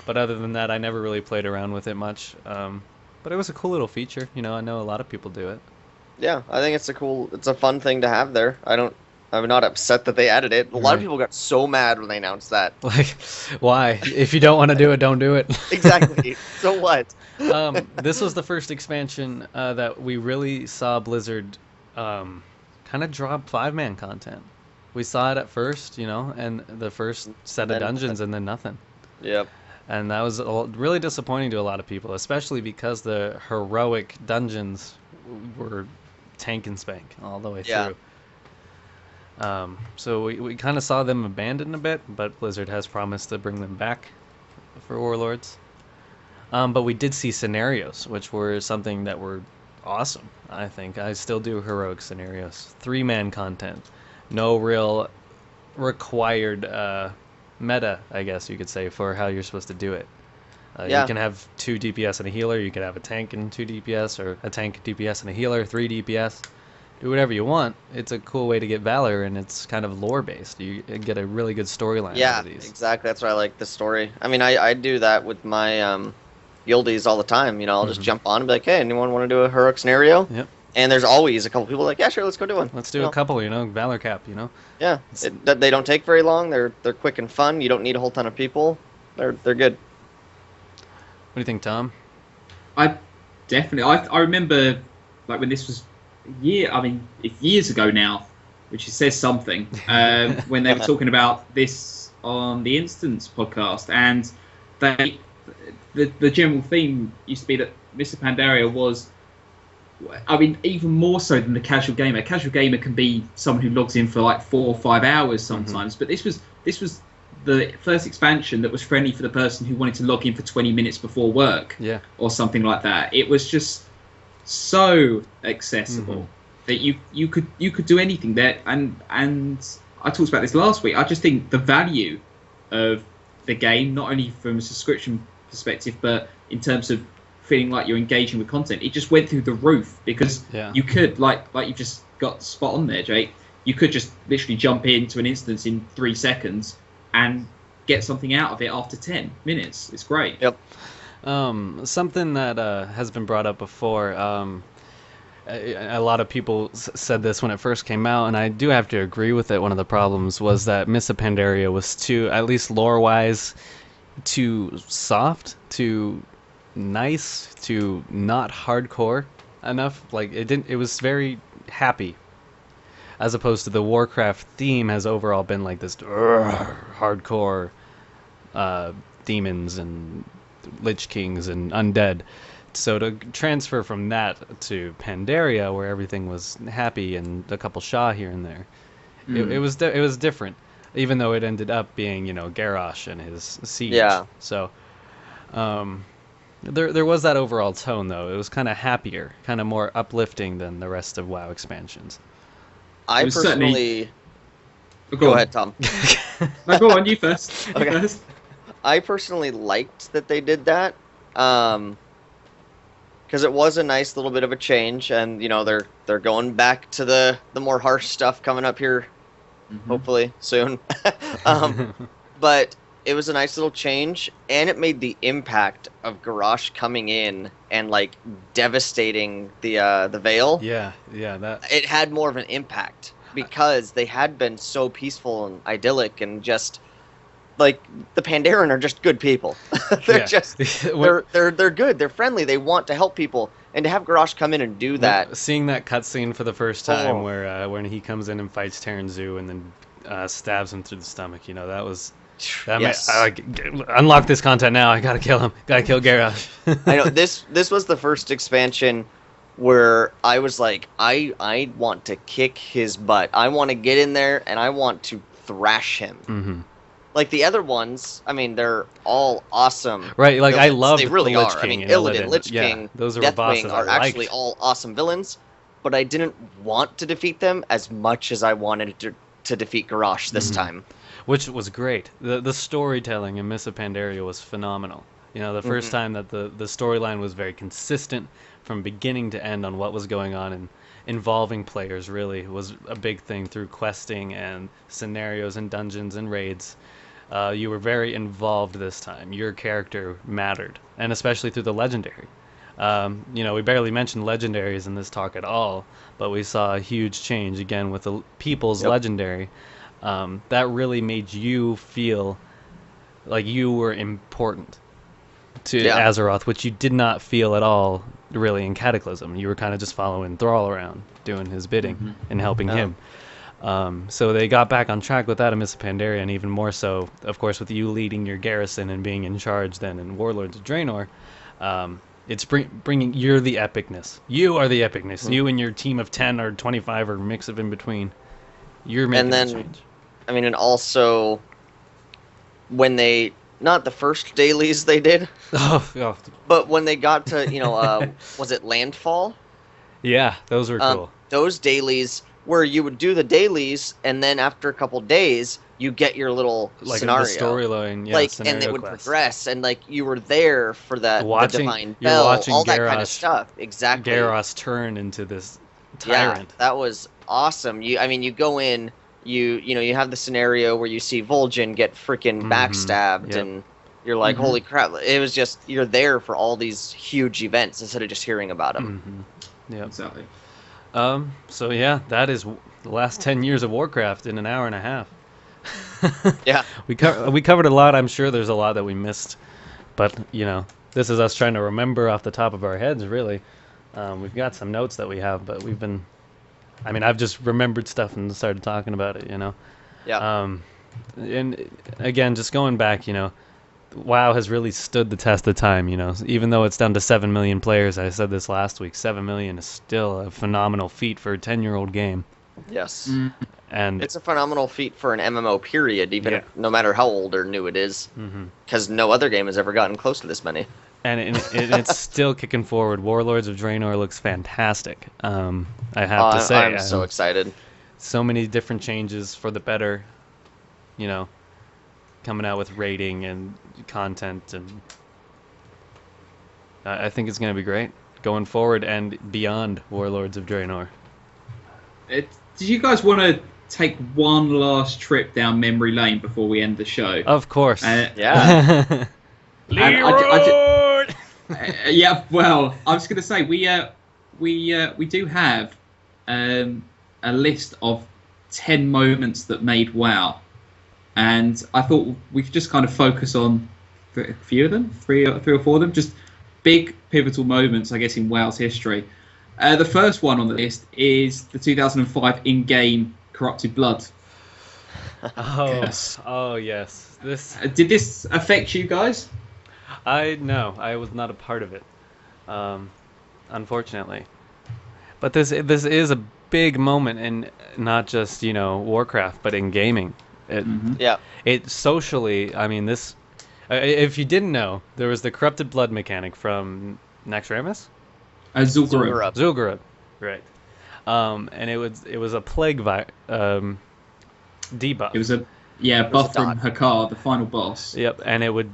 But other than that, I never really played around with it much. But it was a cool little feature. I know a lot of people do it. Yeah, I think it's a fun thing to have there. I'm not upset that they added it. A lot of people got so mad when they announced that. Why? If you don't want to do it, don't do it. Exactly. So what? This was the first expansion that we really saw Blizzard kind of drop 5-man content. We saw it at first, and the first set of dungeons, and then nothing. Yep. And that was really disappointing to a lot of people, especially because the heroic dungeons were tank and spank all the way through. So we kind of saw them abandoned a bit, but Blizzard has promised to bring them back for Warlords. But we did see scenarios, which were something that were awesome, I think. I still do heroic scenarios. 3-man content. No real required meta, I guess you could say, for how you're supposed to do it. You can have 2 DPS and a healer. You could have a tank and 2 DPS, or a tank, DPS, and a healer, 3 DPS. Do whatever you want. It's a cool way to get Valor, and it's kind of lore-based. You get a really good storyline out of these. Yeah, exactly. That's why I like the story. I do that with my guildies all the time. I'll just jump on and be like, hey, anyone want to do a heroic scenario? Yep. And there's always a couple people like, yeah, sure, let's go do one. Let's do a couple, Valor cap, Yeah, they don't take very long. They're quick and fun. You don't need a whole ton of people. They're good. What do you think, Tom? I remember when this was it's years ago now, which says something, when they were talking about this on the Instance podcast, and the general theme used to be that Mr. Pandaria was I mean, even more so than the casual gamer. A casual gamer can be someone who logs in for like 4 or 5 hours sometimes. But this was the first expansion that was friendly for the person who wanted to log in for 20 minutes before work, or something like that. It was just so accessible that you could do anything there. And I talked about this last week. I just think the value of the game, not only from a subscription perspective, but in terms of feeling like you're engaging with content, it just went through the roof because you could, like you just got spot on there, Jake. You could just literally jump into an instance in 3 seconds and get something out of it after 10 minutes. It's great. Yep. Something that has been brought up before. A lot of people said this when it first came out, and I do have to agree with it. One of the problems was that Miss Pandaria was too, at least lore-wise, too soft, too nice, too not hardcore enough. Like it was very happy, as opposed to the Warcraft theme has overall been like this hardcore demons and Lich Kings and undead. So to transfer from that to Pandaria, where everything was happy and a couple Shah here and there, it was different. Even though it ended up being, Garrosh and his siege. Yeah. So there was that overall tone, though. It was kind of happier, kind of more uplifting than the rest of WoW expansions. I was personally... certainly- Go ahead, Tom. No, go on, you first. You Okay. first. I personally liked that they did that, because it was a nice little bit of a change, and they're going back to the more harsh stuff coming up here, hopefully soon. But it was a nice little change, and it made the impact of Garrosh coming in and like devastating the Vale. Yeah, that. It had more of an impact because they had been so peaceful and idyllic, and just like the Pandaren are just good people. They're just they're good. They're friendly. They want to help people, and to have Garrosh come in and do that. Seeing that cutscene for the first time, where when he comes in and fights Terranzu and then stabs him through the stomach, that was. Yes. Unlock this content now. I gotta kill him. Gotta kill Garrosh. I know this was the first expansion where I was like, I want to kick his butt. I want to get in there and I want to thrash him. Mm-hmm. Like the other ones, I mean, they're all awesome. Right, like villains. I love they really the Lich are. King I mean, and Illidan, Lich King, those are Deathwing bosses are I actually liked. all awesome villains, but I didn't want to defeat them as much as I wanted to defeat Garrosh this time. Which was great. The storytelling in Miss Pandaria was phenomenal. The first time that the storyline was very consistent from beginning to end on what was going on, and involving players really was a big thing through questing and scenarios and dungeons and raids. You were very involved this time. Your character mattered, and especially through the legendary. We barely mentioned legendaries in this talk at all, but we saw a huge change again with the people's legendary. That really made you feel like you were important to Azeroth, which you did not feel at all really in Cataclysm. You were kind of just following Thrall around, doing his bidding and helping him. So they got back on track with that in Miss Pandaria, and even more so, of course, with you leading your garrison and being in charge then in Warlords of Draenor. It's bringing, you're the epicness. You are the epicness. You and your team of 10 or 25 or mix of in between. You're making the change. I mean, and also when they, not the first dailies they did, but when they got to, was it Landfall? Yeah, those were cool. Those dailies where you would do the dailies, and then after a couple days, you get your little scenario. The storyline, and it would progress, and you were there for the Divine you're Bell, watching all Garrosh, that kind of stuff. Exactly. Garrosh turn into this tyrant. Yeah, that was awesome. You go in, you have the scenario where you see Vol'jin get freaking backstabbed, and you're like, holy crap! It was just, you're there for all these huge events instead of just hearing about them. Yeah, exactly. So yeah, that is the last 10 years of Warcraft in an hour and a half. Yeah, we covered a lot. I'm sure there's a lot that we missed, but this is us trying to remember off the top of our heads. Really, we've got some notes that we have, but I've just remembered stuff and started talking about it. Yeah. And again, just going back, WoW has really stood the test of time, you know. Even though it's down to 7 million players, I said this last week, 7 million is still a phenomenal feat for a 10-year-old game. Yes. And It's a phenomenal feat for an MMO period, even Yeah. if, no matter how old or new it is, because no other game has ever gotten close to this many. and it's still kicking forward. Warlords of Draenor looks fantastic. I have to say, I'm so excited. so many different changes for the better, you know, coming out with rating and content, and I think it's going to be great going forward and beyond Warlords of Draenor. Did you guys want to take one last trip down memory lane before we end the show? Of course. Yeah. Yeah. Well, I was going to say we do have a list of 10 moments that made WoW, and I thought we could just kind of focus on a few of them, three or four of them, just big pivotal moments, I guess, in WoW's history. The first one on the list is the 2005 in-game Corrupted Blood. Oh yes. Did this affect you guys? No, I was not a part of it, unfortunately. But this is a big moment in not just, you know, Warcraft, but in gaming. Yeah. It socially, I mean, this. If you didn't know, there was the Corrupted Blood mechanic from Naxxramas? Zul'Gurub. Zul'Gurub, right? And it was a plague debuff. It was a buff from Hakar, the final boss. Yep, and it would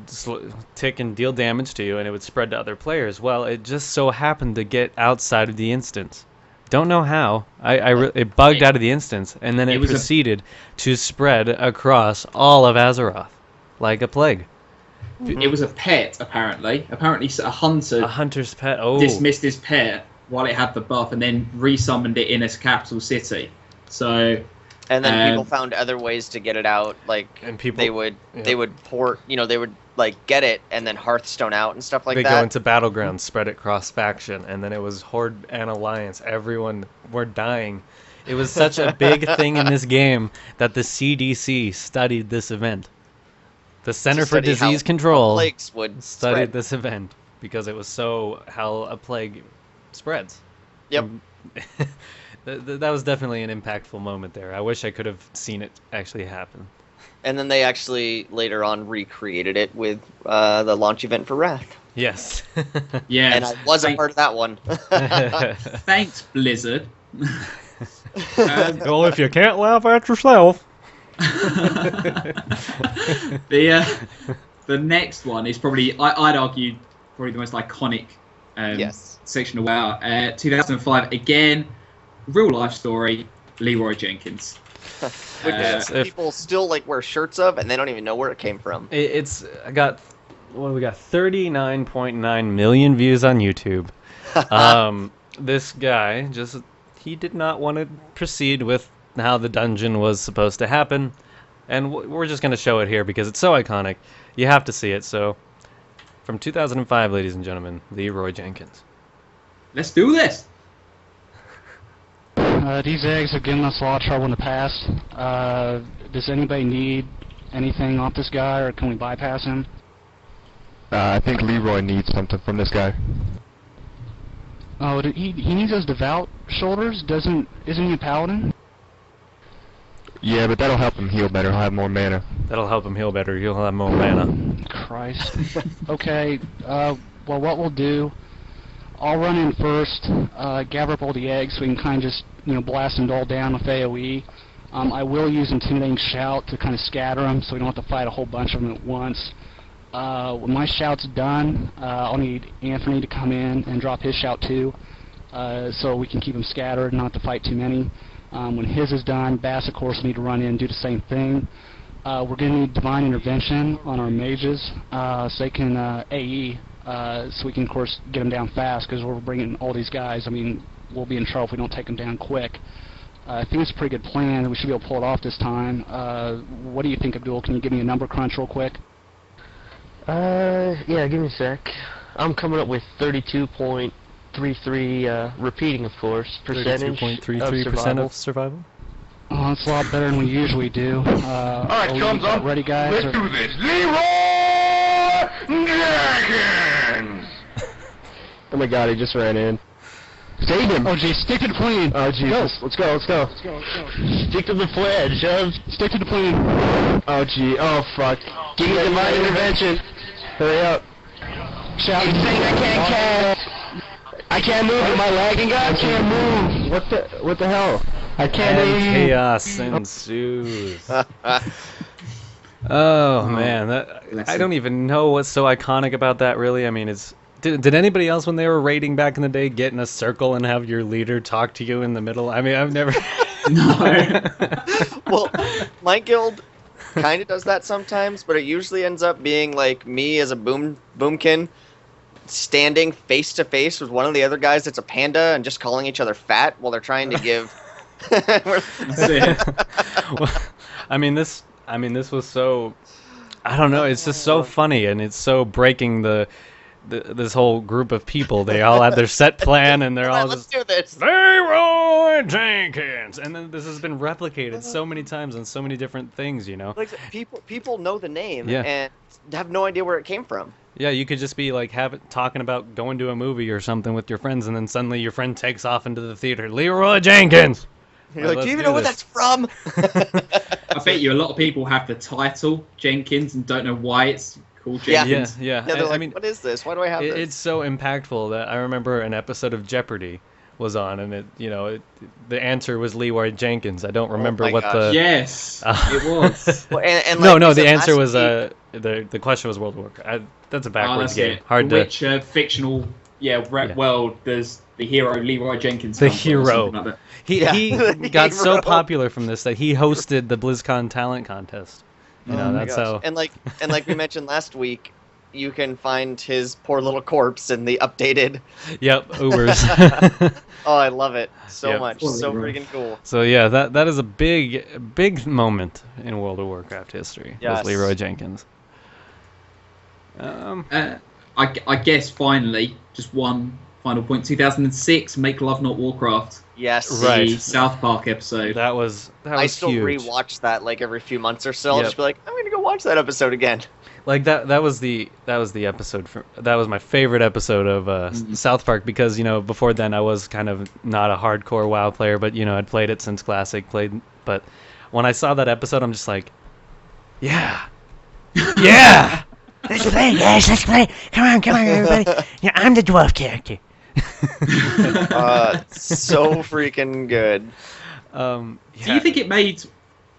tick and deal damage to you, and it would spread to other players. Well, it just so happened to get outside of the instance. Don't know how. It bugged out of the instance, and then it proceeded to spread across all of Azeroth like a plague. It was a pet, apparently. Apparently, a hunter's pet. Oh, dismissed his pet while it had the buff, and then resummoned it in its capital city. So. And then people found other ways to get it out, like they would port, you know, they would like get it and then Hearthstone out and stuff like that. They go into Battlegrounds, spread it cross faction, and then it was Horde and Alliance. Everyone were dying. It was such a big thing in this game that the CDC studied this event. The Center for Disease Control studied this event because it was how a plague spreads. Yep. That was definitely an impactful moment there. I wish I could have seen it actually happen. And then they actually later on recreated it with the launch event for Wrath. Yes. Yeah. And I was a part of that one. Thanks, Blizzard. Well, if you can't laugh at yourself. The next one is probably, I'd argue, probably the most iconic section of WoW. 2005 again. Real life story, Leroy Jenkins. Which people still like wear shirts of, and they don't even know where it came from. We got 39.9 million views on YouTube. This guy he did not want to proceed with how the dungeon was supposed to happen, and we're just going to show it here because it's so iconic. You have to see it. So, from 2005, ladies and gentlemen, Leroy Jenkins. Let's do this. These eggs have given us a lot of trouble in the past. Does anybody need anything off this guy, or can we bypass him? I think Leroy needs something from this guy. Oh, he needs those devout shoulders. Isn't he a paladin? Yeah, but that'll help him heal better. He'll have more mana. That'll help him heal better. He'll have more mana. Christ. Okay. Well, what we'll do, I'll run in first, gather up all the eggs so we can kind of just, blast them all down with AoE. I will use Intimidating Shout to kind of scatter them so we don't have to fight a whole bunch of them at once. When my shout's done, I'll need Anthony to come in and drop his shout too, so we can keep them scattered and not have to fight too many. When his is done, Bass, of course, will need to run in and do the same thing. We're going to need Divine Intervention on our mages so they can AE. So we can, of course, get them down fast, because we're bringing all these guys. I mean, we'll be in trouble if we don't take them down quick. I think it's a pretty good plan. We should be able to pull it off this time. What do you think, Abdul? Can you give me a number crunch real quick? Yeah, give me a sec. I'm coming up with 32.33, repeating, of course, percentage 32.33% of survival? Oh, that's a lot better than we usually do. Alright, chums up. Ready, guys? Let's do this. Leroy Oh my god, he just ran in. Save him! Oh, geez, stick to the plane. Oh Jesus! Let's go! Let's go! Stick to the plan, Shove. Stick to the plane. Oh gee! Oh fuck! Give me divine intervention! Hurry up! Shout. He's saying I can't cast. I can't move. Am I lagging, guys? I can't move. What the hell? I can't And move. chaos ensues. Oh man, I don't even know what's so iconic about that. Really, I mean, did anybody else when they were raiding back in the day get in a circle and have your leader talk to you in the middle? I mean, I've never. No. Well, my guild kind of does that sometimes, but it usually ends up being like me as a boomkin standing face to face with one of the other guys that's a panda and just calling each other fat while they're trying to give. That's it. Well, I mean, this was so. I don't know. It's just so funny, and it's so breaking this whole group of people. They all had their set plan, and they're all Let's just do this. Leroy Jenkins, and then this has been replicated so many times on so many different things. You know. Like people know the name Yeah. and have no idea where it came from. Yeah, you could just be like talking about going to a movie or something with your friends, and then suddenly your friend takes off into the theater. Leroy Jenkins. You're like, do you even know where that's from? I bet you a lot of people have the title Jenkins and don't know why it's called Jenkins. Yeah. Yeah, they're like, I mean, what is this? Why do I have this? it's so impactful that I remember an episode of Jeopardy was on, and the answer was Leroy Jenkins. I don't remember my what gosh. the. Yes, it was. Well, and No, like no. we The said answer last was week- the question was World of Warcraft. That's a Oh, backwards that's game. it. Hard to. Which fictional, world does the hero Leroy Jenkins The come from or hero. something like that? He The got so hero. popular from this that he hosted the BlizzCon talent contest. You know, Oh my that's Gosh. how. And like we mentioned last week, you can find his poor little corpse in the updated. Yep, Ubers. Oh, I love it so Yep. much. Poor So Leroy. freaking cool. So yeah, that is a big moment in World of Warcraft history. Yes. Was Leroy Jenkins. I guess finally, just one final point. 2006, Make Love Not Warcraft. Yes. Right. The South Park episode. That was I still huge. rewatch that like every few months or so. I'll Yep. just be like, I'm gonna go watch that episode again. Like that was the episode that was my favorite episode of South Park, because before then I was kind of not a hardcore WoW player, but I'd played it since Classic, but when I saw that episode I'm just like, yeah. Let's play, guys. Let's play. Come on, everybody. Yeah, I'm the dwarf character. So freaking good. Do you think it made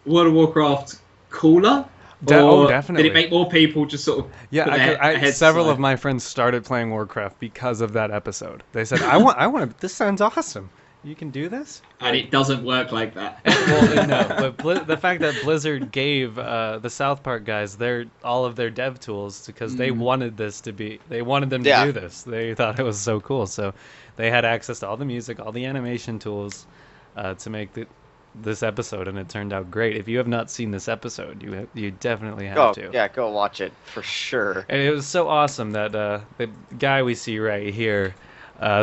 World of Warcraft cooler? Oh, definitely. Did it make more people just sort of put their heads several aside? of my friends started playing Warcraft because of that episode. They said, I want this sounds awesome. You can do this? And it doesn't work like that. Well, no, but the fact that Blizzard gave the South Park guys all of their dev tools because they wanted them to do this. They thought it was so cool. So they had access to all the music, all the animation tools to make this episode, and it turned out great. If you have not seen this episode, you definitely have to. Yeah, go watch it for sure. And it was so awesome that the guy we see right here,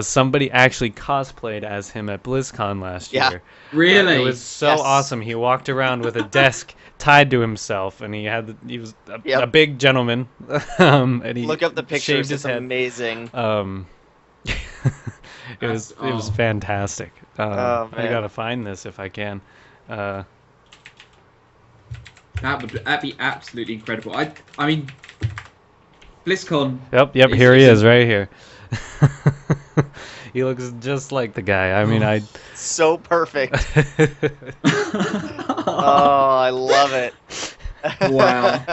somebody actually cosplayed as him at BlizzCon last year. Really? It was so Yes. awesome. He walked around with a desk tied to himself, and he was a big gentleman. And he Look up the shaved pictures. his It's head. amazing. It was fantastic. I man. gotta find this if I can. That'd be absolutely incredible. I mean, BlizzCon. Yep. Here he is, right here. He looks just like the guy. I mean, So perfect. Oh, I love it. Wow.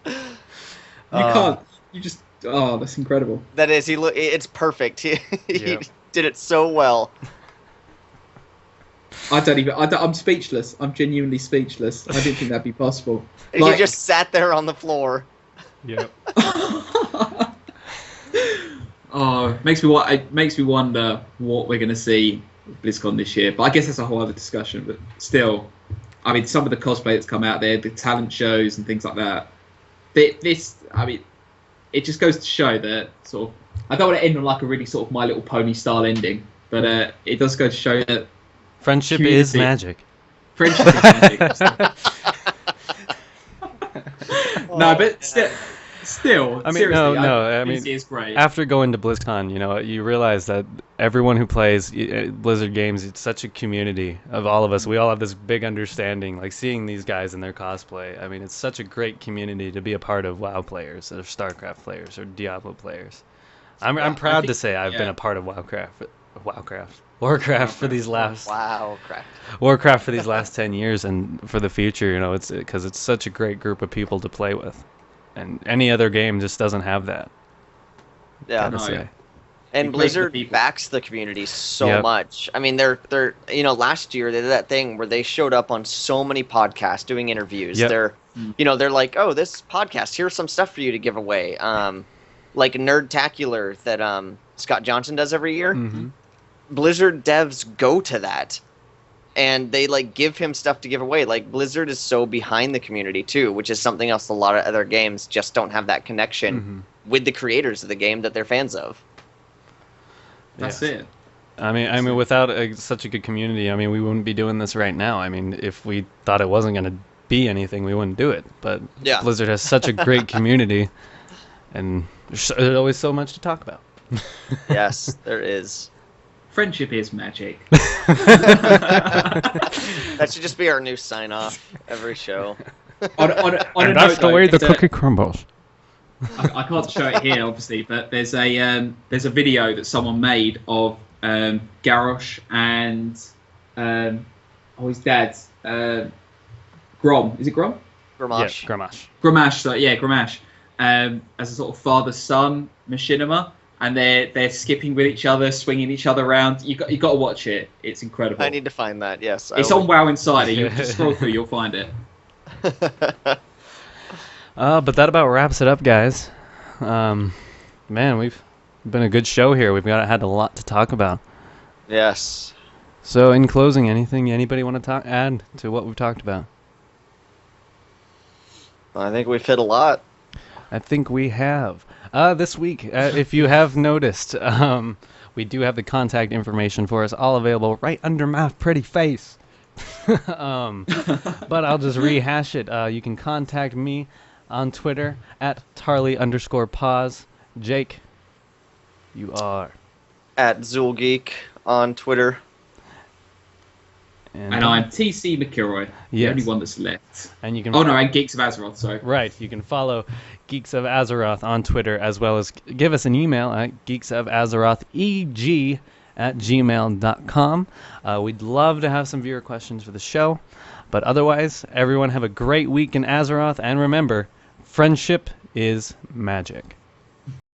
You can't. You just. Oh, that's incredible. That is, it's perfect. He Yep. did it so well. I'm speechless. I'm genuinely speechless. I didn't think that'd be possible. He just sat there on the floor. Yep. Oh, it makes me wonder what we're gonna see with BlizzCon this year. But I guess that's a whole other discussion. But still, I mean, some of the cosplay that's come out there, the talent shows and things like that. It just goes to show that sort of. I don't want to end on like a really sort of My Little Pony style ending, but it does go to show that Friendship community- is magic. friendship is magic. No, but still, Still, I mean, seriously, I PC mean, is great. after going to BlizzCon, you realize that everyone who plays Blizzard games, it's such a community of all of us. We all have this big understanding, like seeing these guys in their cosplay. I mean, it's such a great community to be a part of. WoW players, or StarCraft players, or Diablo players. I'm proud to say I've been a part of Warcraft for these last Wow, crap. Warcraft for these last 10 years, and for the future. It's because it's such a great group of people to play with. And any other game just doesn't have that. Yeah. Gotta say. And You play for the Blizzard people. backs the community so much. I mean, they're last year they did that thing where they showed up on so many podcasts doing interviews. Yep. They're like, oh, this podcast, here's some stuff for you to give away. Like Nerdtacular that Scott Johnson does every year. Mm-hmm. Blizzard devs go to that. And they like give him stuff to give away. Like Blizzard is so behind the community too, which is something else a lot of other games just don't have that connection with the creators of the game that they're fans of. That's it. I mean, without such a good community, I mean, we wouldn't be doing this right now. I mean, if we thought it wasn't going to be anything, we wouldn't do it. But Blizzard has such a great community, and there's always so much to talk about. Yes, there is. Friendship is magic. That should just be our new sign off every show. on And that's the way the cookie crumbles. I can't show it here, obviously, but there's a video that someone made of Garrosh and his dad, Grom. Is it Grom? Gramash. Yeah, Gramash. Gramash. As a sort of father-son machinima, and they're skipping with each other, swinging each other around. You got to watch it. It's incredible. I need to find that. Yes. It's on WoW Insider. You just scroll through, you'll find it. But that about wraps it up, guys. Man, we've been a good show here. We've had a lot to talk about. Yes. So, in closing, anybody want to add to what we've talked about? I think we've hit a lot. I think we have. This week, if you have noticed, we do have the contact information for us all available right under my pretty face. But I'll just rehash it. You can contact me on Twitter at Tarly_pause. Jake, you are At Zulgeek on Twitter. And I'm TC McIlroy, the only one that's left. And you can. Oh no, and Geeks of Azeroth. Sorry. Right, you can follow Geeks of Azeroth on Twitter, as well as give us an email at geeksofazeroteg@gmail.com. We'd love to have some viewer questions for the show, but otherwise, everyone have a great week in Azeroth, and remember, friendship is magic.